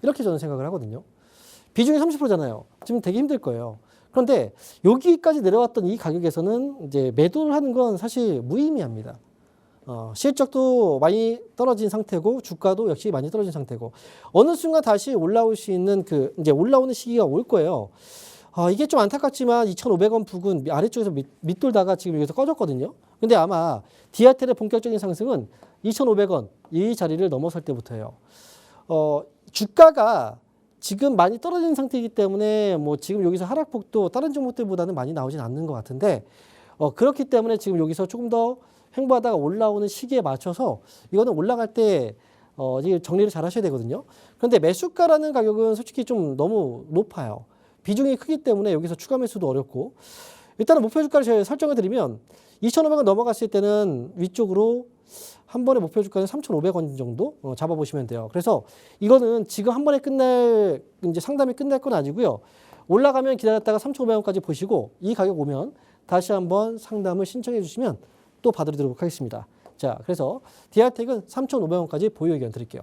이렇게 저는 생각을 하거든요. 비중이 30%잖아요. 지금 되게 힘들 거예요. 그런데 여기까지 내려왔던 이 가격에서는 이제 매도를 하는 건 사실 무의미합니다. 실적도 많이 떨어진 상태고 주가도 역시 많이 떨어진 상태고 어느 순간 다시 올라올 수 있는 그 이제 올라오는 시기가 올 거예요. 이게 좀 안타깝지만 2,500원 부근 아래쪽에서 밑돌다가 지금 여기서 꺼졌거든요. 근데 아마 디아텔의 본격적인 상승은 2,500원 이 자리를 넘어설 때부터예요. 주가가 지금 많이 떨어진 상태이기 때문에 뭐 지금 여기서 하락폭도 다른 종목들보다는 많이 나오진 않는 것 같은데 그렇기 때문에 지금 여기서 조금 더 횡보하다가 올라오는 시기에 맞춰서 이거는 올라갈 때 이게 정리를 잘 하셔야 되거든요. 그런데 매수가라는 가격은 솔직히 좀 너무 높아요. 비중이 크기 때문에 여기서 추가 매수도 어렵고 일단은 목표 주가를 제가 설정해 드리면 2,500원 넘어갔을 때는 위쪽으로 한 번에 목표 주가는 3,500원 정도 잡아보시면 돼요. 그래서 이거는 지금 한 번에 끝날 이제 상담이 끝날 건 아니고요. 올라가면 기다렸다가 3,500원까지 보시고 이 가격 오면 다시 한번 상담을 신청해 주시면 또 받아드리도록 하겠습니다. 자, 그래서 디아텍은 3,500원까지 보유 의견 드릴게요.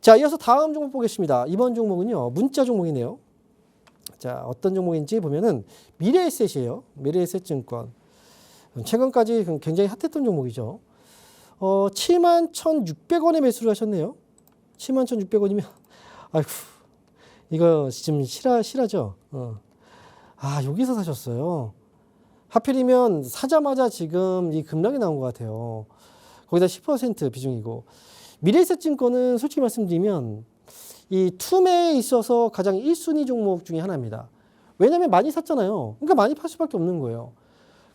자, 이어서 다음 종목 보겠습니다. 이번 종목은요, 문자 종목이네요. 자, 어떤 종목인지 보면은 미래에셋이에요. 미래에셋증권. 최근까지 굉장히 핫했던 종목이죠. 71,600원에 매수를 하셨네요. 71,600원이면, 아이고, 이거 지금 실하죠? 여기서 사셨어요. 하필이면 사자마자 지금 이 급락이 나온 것 같아요. 거기다 10% 비중이고. 미래에셋증권은 솔직히 말씀드리면 이 투매에 있어서 가장 1순위 종목 중에 하나입니다. 왜냐하면 많이 샀잖아요. 그러니까 많이 팔 수밖에 없는 거예요.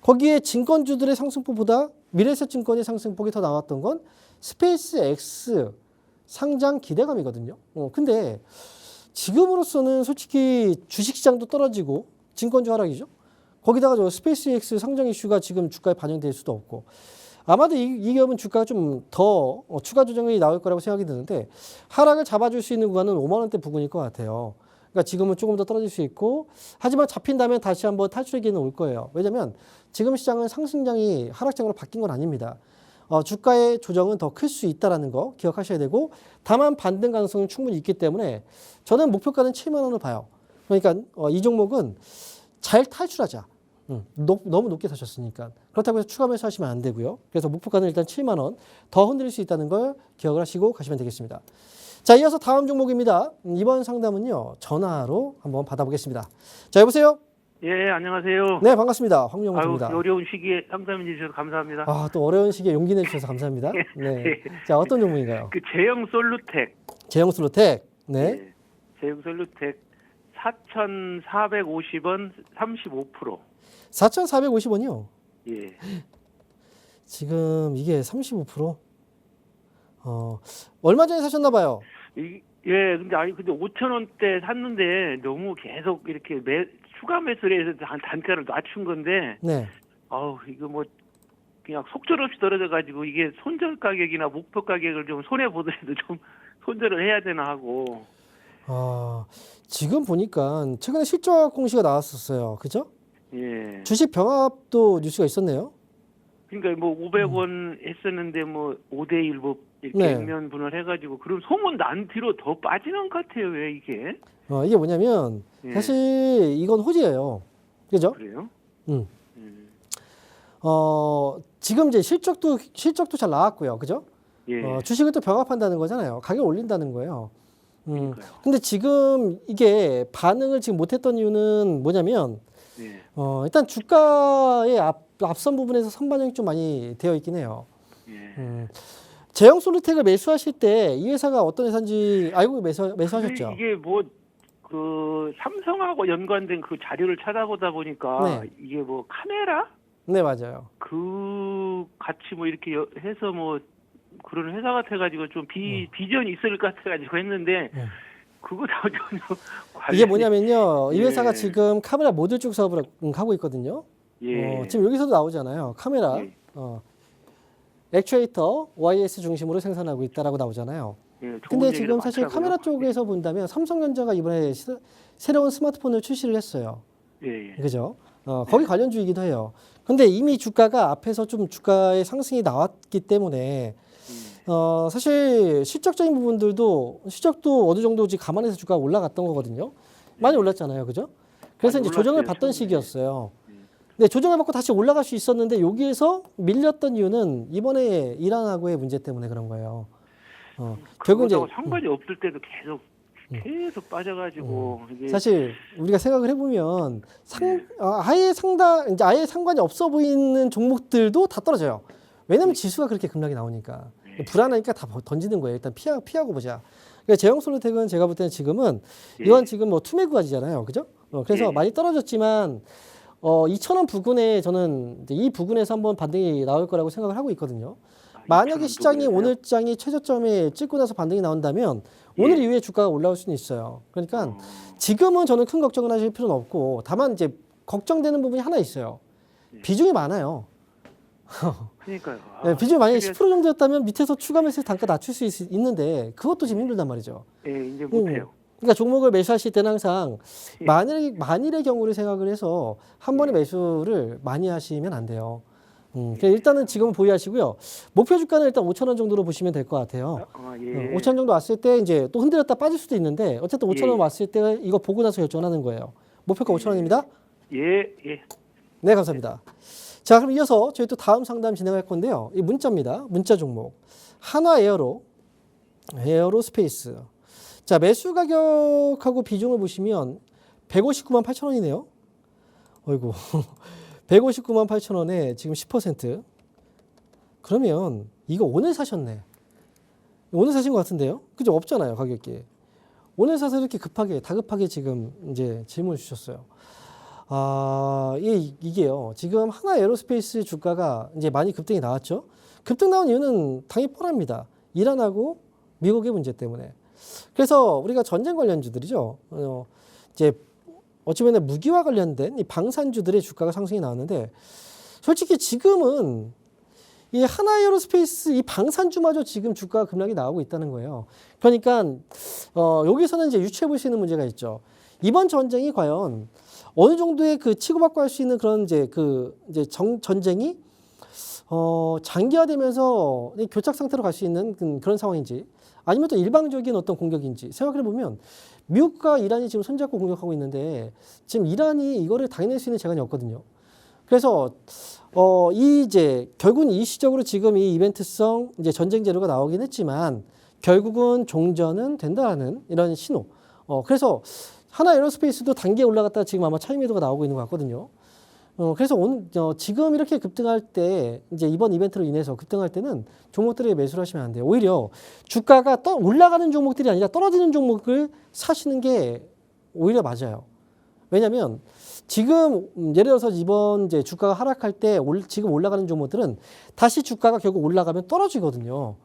거기에 증권주들의 상승폭보다 미래에셋증권의 상승폭이 더 나왔던 건 스페이스X 상장 기대감이거든요. 근데 지금으로서는 솔직히 주식시장도 떨어지고 증권주 하락이죠. 거기다가 저 스페이스X 상장 이슈가 지금 주가에 반영될 수도 없고 아마도 이 기업은 주가가 좀 더 추가 조정이 나올 거라고 생각이 드는데 하락을 잡아줄 수 있는 구간은 5만 원대 부근일 것 같아요. 그러니까 지금은 조금 더 떨어질 수 있고 하지만 잡힌다면 다시 한번 탈출의 기회는 올 거예요. 왜냐하면 지금 시장은 상승장이 하락장으로 바뀐 건 아닙니다. 주가의 조정은 더 클 수 있다는 거 기억하셔야 되고 다만 반등 가능성은 충분히 있기 때문에 저는 목표가는 7만 원을 봐요. 그러니까 이 종목은 잘 탈출하자. 너무 높게 사셨으니까. 그렇다고 해서 추가 매수하시면 안 되고요. 그래서 목표가는 일단 7만 원 더 흔들릴 수 있다는 걸 기억을 하시고 가시면 되겠습니다. 자, 이어서 다음 종목입니다. 이번 상담은요. 전화로 한번 받아보겠습니다. 자, 여보세요? 예, 안녕하세요. 네, 반갑습니다. 황영호입니다. 어려운 시기에 상담해 주셔서 감사합니다. 또 어려운 시기에 용기 내주셔서 감사합니다. 네. 자, 어떤 종목인가요? 그 제형 솔루텍. 제형 솔루텍. 네. 예, 제형 솔루텍 4,450원 35%. 4,450원이요? 예. 지금 이게 35%? 얼마 전에 사셨나 봐요. 예, 근데 5,000원대 샀는데 너무 계속 이렇게 추가 매수를 해서 단가를 낮춘 건데, 네. 이거 뭐 그냥 속절없이 떨어져가지고 이게 손절 가격이나 목표 가격을 좀 손해 보더라도 좀 손절을 해야 되나 하고. 지금 보니까 최근에 실적 공시가 나왔었어요. 그죠? 예. 주식 병합도 뉴스가 있었네요. 그러니까 뭐 500원 했었는데 뭐 5대1 뭐 이렇게 네. 액면 분할 해가지고 그럼 소문 난 뒤로 더 빠지는 것 같아요. 왜 이게? 이게 뭐냐면 예. 사실 이건 호재예요. 그죠? 그래요? 음. 지금 이제 실적도 잘 나왔고요. 그죠? 예. 주식을 또 병합한다는 거잖아요. 가격 올린다는 거예요. 그러니까요. 근데 지금 이게 반응을 지금 못했던 이유는 뭐냐면 예. 일단 주가의 앞선 부분에서 선반영이 좀 많이 되어 있긴 해요. 예. 제형 솔루텍을 매수하실 때 이 회사가 어떤 회사인지 알고 매수하셨죠? 이게 뭐 그 삼성하고 연관된 그 자료를 찾아보다 보니까 네. 이게 뭐 카메라 네, 맞아요. 그 같이 뭐 이렇게 해서 뭐 그런 회사 같아가지고 좀 비전이 있을 것 같아가지고 했는데 그거 다 전혀 이게 뭐냐면요. 이 예. 회사가 지금 카메라 모듈 쪽 사업을 하고 있거든요. 예. 지금 여기서도 나오잖아요. 카메라, 예. 액추에이터, YS 중심으로 생산하고 있다라고 나오잖아요. 예, 좋은 근데 얘기가 지금 사실 많더라고요. 카메라 쪽에서 본다면 삼성전자가 이번에 새로운 스마트폰을 출시를 했어요. 예. 예. 그죠? 거기 관련주이기도 해요. 근데 이미 주가가 앞에서 좀 주가의 상승이 나왔기 때문에 사실 실적적인 부분들도 실적도 어느 정도 지금 감안해서 주가가 올라갔던 거거든요. 많이 올랐잖아요, 그죠? 그래서 많이 이제 조정을 올랐어요, 받던 처음에. 시기였어요. 네, 조정을 받고 다시 올라갈 수 있었는데 여기에서 밀렸던 이유는 이번에 이란하고의 문제 때문에 그런 거예요. 결국 이제 그거하고 상관이 없을 때도 계속 빠져가지고 이게 사실 우리가 생각을 해보면 아예 이제 아예 상관이 없어 보이는 종목들도 다 떨어져요. 왜냐면 지수가 그렇게 급락이 나오니까 불안하니까 다 던지는 거예요. 일단 피하고 보자. 그러니까 제형솔루텍은 제가 볼 때는 지금은 이건 지금 뭐 투매구가지잖아요, 그죠? 그래서 많이 떨어졌지만 2,000원 부근에 저는 이제 이 부근에서 한번 반등이 나올 거라고 생각을 하고 있거든요. 만약에 2,000원 시장이 부근에서요? 오늘 장이 최저점에 찍고 나서 반등이 나온다면 오늘 이후에 주가가 올라올 수는 있어요. 그러니까 지금은 저는 큰 걱정을 하실 필요는 없고 다만 이제 걱정되는 부분이 하나 있어요. 비중이 많아요. 그러니까요. 네, 비중이 만약에 되게- 10% 정도였다면 밑에서 추가 매수 단가 낮출 수 있는데 그것도 지금 힘들단 말이죠. 예, 이제 못해요. 그러니까 종목을 매수하실 때는 항상 만일의 경우를 생각을 해서 한 번에 매수를 많이 하시면 안 돼요. 그러니까 일단은 지금은 보유하시고요. 목표 주가는 일단 5,000원 정도로 보시면 될 것 같아요. 5,000원 정도 왔을 때 이제 또 흔들렸다 빠질 수도 있는데 어쨌든 5,000원 왔을 때 이거 보고 나서 결정하는 거예요. 목표가 5,000원입니다. 예. 네, 감사합니다. 자, 그럼 이어서 저희 또 다음 상담 진행할 건데요. 이 문자입니다. 문자 종목. 한화 에어로스페이스. 자, 매수 가격하고 비중을 보시면 159만 8천 원이네요. 어이구. 159만 8천 원에 지금 10%. 그러면 이거 오늘 사셨네. 오늘 사신 것 같은데요? 그죠? 없잖아요, 가격이. 오늘 사서 이렇게 다급하게 지금 이제 질문을 주셨어요. 이게요. 지금 하나 에어로스페이스 주가가 이제 많이 급등이 나왔죠. 급등 나온 이유는 당연히 뻔합니다. 이란하고 미국의 문제 때문에. 그래서 우리가 전쟁 관련주들이죠. 이제 어찌 보면 무기와 관련된 이 방산주들의 주가가 상승이 나왔는데 솔직히 지금은 이 하나 에어로스페이스 이 방산주마저 지금 주가 급락이 나오고 있다는 거예요. 그러니까 여기서는 이제 유추해 볼 수 있는 문제가 있죠. 이번 전쟁이 과연 어느 정도의 그 치고받고 할 수 있는 그런 이제 전쟁이 장기화되면서 교착 상태로 갈 수 있는 그런 상황인지 아니면 또 일방적인 어떤 공격인지 생각해 보면 미국과 이란이 지금 손잡고 공격하고 있는데 지금 이란이 이거를 당해낼 수 있는 재간이 없거든요. 그래서 결국은 일시적으로 지금 이 이벤트성 이제 전쟁 재료가 나오긴 했지만 결국은 종전은 된다는 이런 신호. 그래서 하나 에어로스페이스도 단계 올라갔다가 지금 아마 차익 매도가 나오고 있는 것 같거든요. 그래서 지금 이렇게 급등할 때 이제 이번 이벤트로 인해서 급등할 때는 종목들에 매수를 하시면 안 돼요. 오히려 주가가 올라가는 종목들이 아니라 떨어지는 종목을 사시는 게 오히려 맞아요. 왜냐하면 지금 예를 들어서 이번 이제 주가가 하락할 때 지금 올라가는 종목들은 다시 주가가 결국 올라가면 떨어지거든요.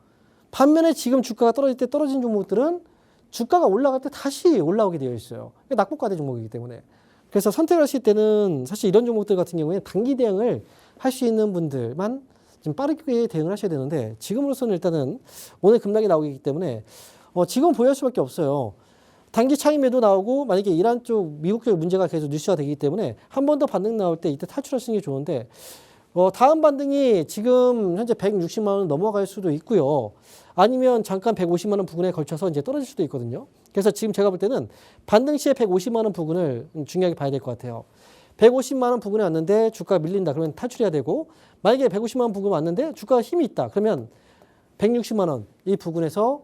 반면에 지금 주가가 떨어질 때 떨어진 종목들은 주가가 올라갈 때 다시 올라오게 되어 있어요. 낙폭과대 종목이기 때문에. 그래서 선택을 하실 때는 사실 이런 종목들 같은 경우에 단기 대응을 할 수 있는 분들만 좀 빠르게 대응을 하셔야 되는데 지금으로서는 일단은 오늘 급락이 나오기 때문에 지금 보유할 수밖에 없어요. 단기 차익 매도 나오고 만약에 이란 쪽, 미국 쪽 문제가 계속 뉴스화 되기 때문에 한 번 더 반등 나올 때 이때 탈출하시는 게 좋은데 다음 반등이 지금 현재 160만 원 넘어갈 수도 있고요. 아니면 잠깐 150만 원 부근에 걸쳐서 이제 떨어질 수도 있거든요. 그래서 지금 제가 볼 때는 반등 시에 150만 원 부근을 중요하게 봐야 될 것 같아요. 150만 원 부근에 왔는데 주가가 밀린다. 그러면 탈출해야 되고 만약에 150만 원 부근 왔는데 주가가 힘이 있다. 그러면 160만 원 이 부근에서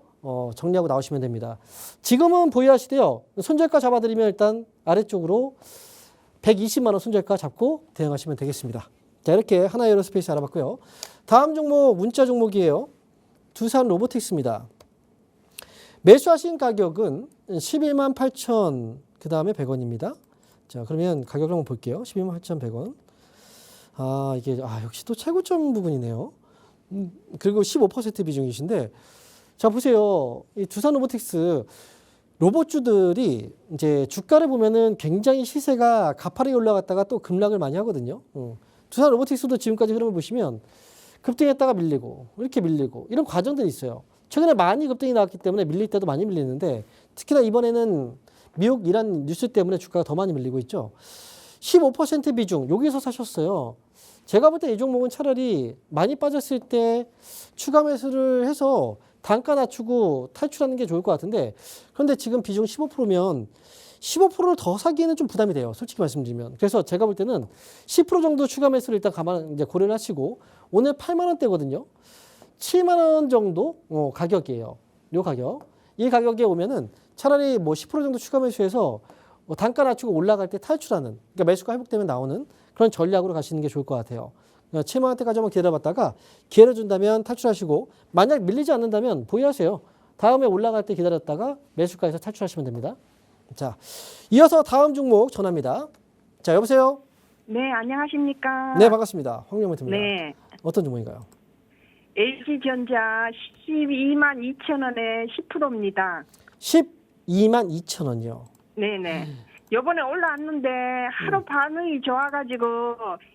정리하고 나오시면 됩니다. 지금은 보유하시되요. 손절가 잡아드리면 일단 아래쪽으로 120만 원 손절가 잡고 대응하시면 되겠습니다. 자, 이렇게 하나 에어로스페이스 알아봤고요. 다음 종목 문자 종목이에요. 두산 로보틱스입니다. 매수하신 가격은 11만 8천 그 다음에 100원입니다. 자, 그러면 가격을 한번 볼게요. 12만 8,100원. 이게 역시 또 최고점 부분이네요. 그리고 15% 비중이신데 자, 보세요. 이 두산 로보틱스 로봇주들이 이제 주가를 보면은 굉장히 시세가 가파르게 올라갔다가 또 급락을 많이 하거든요. 두산 로보틱스도 지금까지 흐름을 보시면 급등했다가 밀리고 이렇게 밀리고 이런 과정들이 있어요. 최근에 많이 급등이 나왔기 때문에 밀릴 때도 많이 밀리는데 특히나 이번에는 미국 이란 뉴스 때문에 주가가 더 많이 밀리고 있죠. 15% 비중 여기서 사셨어요. 제가 볼 때 이 종목은 차라리 많이 빠졌을 때 추가 매수를 해서 단가 낮추고 탈출하는 게 좋을 것 같은데, 그런데 지금 비중 15%면 15%를 더 사기에는 좀 부담이 돼요. 솔직히 말씀드리면. 그래서 제가 볼 때는 10% 정도 추가 매수를 일단 이제 고려를 하시고, 오늘 8만 원대거든요. 7만 원 정도 가격이에요. 요 가격. 이 가격에 오면은 차라리 뭐 10% 정도 추가 매수해서 뭐 단가 낮추고 올라갈 때 탈출하는, 그러니까 매수가 회복되면 나오는 그런 전략으로 가시는 게 좋을 것 같아요. 7만 원대까지 한번 기다려봤다가 기회를 준다면 탈출하시고, 만약 밀리지 않는다면 보유하세요. 다음에 올라갈 때 기다렸다가 매수가에서 탈출하시면 됩니다. 자, 이어서 다음 종목 전합니다. 자, 여보세요? 네, 안녕하십니까? 네, 반갑습니다. 황영문입니다. 네. 어떤 종목인가요? LG전자 12만 2천 원에 10%입니다. 12만 2천 원이요. 네네. 요번에 올라왔는데 하루 반응이 좋아가지고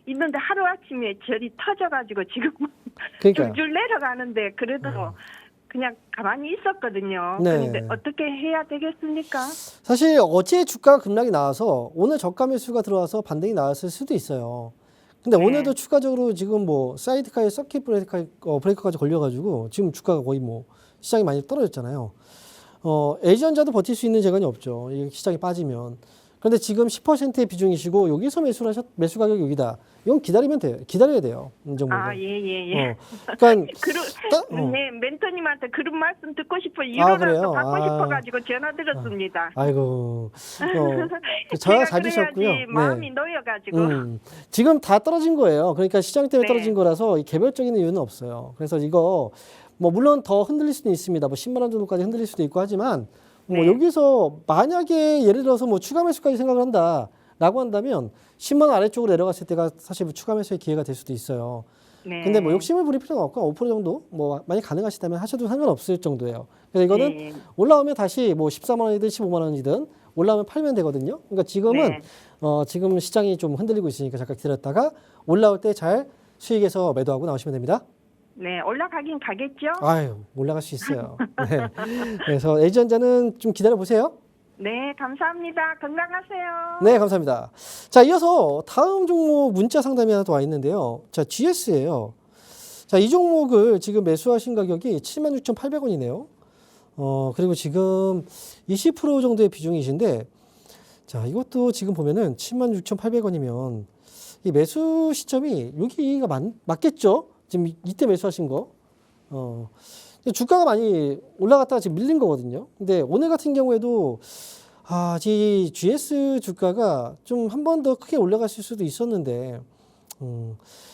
있는데 하루아침에 절이 터져가지고 지금 그러니까요. 줄줄 내려가는데 그래도 그냥 가만히 있었거든요. 네. 그런데 어떻게 해야 되겠습니까? 사실 어제 주가 급락이 나와서 오늘 저가 매수가 들어와서 반등이 나왔을 수도 있어요. 근데 네. 오늘도 추가적으로 지금 뭐 사이드카에 서킷 브레이크까지 걸려가지고 지금 주가가 거의 뭐 시장이 많이 떨어졌잖아요. LG전자도 버틸 수 있는 재간이 없죠. 이 시장이 빠지면. 그런데 지금 10%의 비중이시고 여기서 매수 가격이 여기다. 이건 기다리면 돼요. 기다려야 돼요. 이 정도는. 아, 예. 그러니까 네, 멘토님한테 그런 말씀 듣고 싶어 그래요? 이론을 받고 아. 싶어가지고 전화드렸습니다. 아이고. 제가 잘 그래야지 드셨고요. 마음이 놓여가지고. 지금 다 떨어진 거예요. 그러니까 시장 때문에 네. 떨어진 거라서 이 개별적인 이유는 없어요. 그래서 이거 뭐 물론 더 흔들릴 수는 있습니다. 뭐 10만 원 정도까지 흔들릴 수도 있고 하지만 뭐 네. 여기서 만약에 예를 들어서 뭐 추가 매수까지 생각을 한다라고 한다면 10만 원 아래쪽으로 내려갔을 때가 사실 뭐 추가 매수의 기회가 될 수도 있어요. 네. 근데 뭐 욕심을 부릴 필요는 없고 5% 정도 뭐 많이 가능하시다면 하셔도 상관없을 정도예요. 그래서 이거는 네. 올라오면 다시 뭐 14만 원이든 15만 원이든 올라오면 팔면 되거든요. 그러니까 지금은 네. 지금 시장이 좀 흔들리고 있으니까 잠깐 기다렸다가 올라올 때 잘 수익에서 매도하고 나오시면 됩니다. 네, 올라가긴 가겠죠? 아유, 올라갈 수 있어요. 네. 그래서 LG전자는 좀 기다려 보세요. 네, 감사합니다. 건강하세요. 네, 감사합니다. 자, 이어서 다음 종목 문자 상담이 하나 더 와 있는데요. 자, GS예요. 자, 이 종목을 지금 매수하신 가격이 76,800원이네요. 그리고 지금 20% 정도의 비중이신데, 자, 이것도 지금 보면은 76,800원이면 이 매수 시점이 여기가 맞겠죠? 지금 이때 매수하신 거. 주가가 많이 올라갔다가 지금 밀린 거거든요. 근데 오늘 같은 경우에도 이 GS 주가가 좀 한 번 더 크게 올라갔을 수도 있었는데,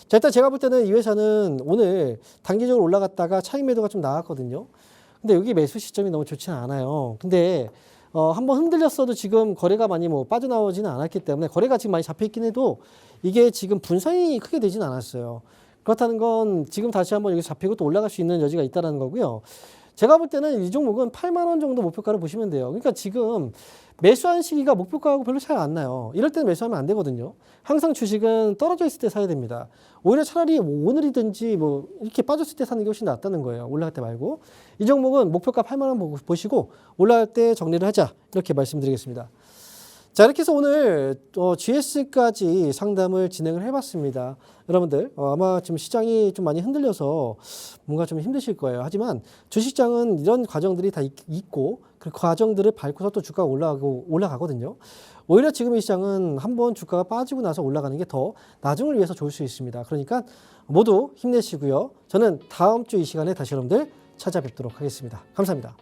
자, 일단 제가 볼 때는 이 회사는 오늘 단기적으로 올라갔다가 차익 매도가 좀 나왔거든요. 근데 여기 매수 시점이 너무 좋지는 않아요. 근데 한번 흔들렸어도 지금 거래가 많이 뭐 빠져나오지는 않았기 때문에 거래가 지금 많이 잡혀있긴 해도 이게 지금 분산이 크게 되진 않았어요. 그렇다는 건 지금 다시 한번 여기 잡히고 또 올라갈 수 있는 여지가 있다는 거고요. 제가 볼 때는 이 종목은 8만 원 정도 목표가를 보시면 돼요. 그러니까 지금 매수한 시기가 목표가하고 별로 차이가 안 나요. 이럴 때는 매수하면 안 되거든요. 항상 주식은 떨어져 있을 때 사야 됩니다. 오히려 차라리 뭐 오늘이든지 뭐 이렇게 빠졌을 때 사는 게 훨씬 낫다는 거예요. 올라갈 때 말고. 이 종목은 목표가 8만 원 보시고 올라갈 때 정리를 하자. 이렇게 말씀드리겠습니다. 자, 이렇게 해서 오늘 GS까지 상담을 진행을 해봤습니다. 여러분들 아마 지금 시장이 좀 많이 흔들려서 뭔가 좀 힘드실 거예요. 하지만 주식장은 이런 과정들이 다 있고 그 과정들을 밟고서 또 주가가 올라가거든요. 오히려 지금 이 시장은 한번 주가가 빠지고 나서 올라가는 게 더 나중을 위해서 좋을 수 있습니다. 그러니까 모두 힘내시고요. 저는 다음 주 이 시간에 다시 여러분들 찾아뵙도록 하겠습니다. 감사합니다.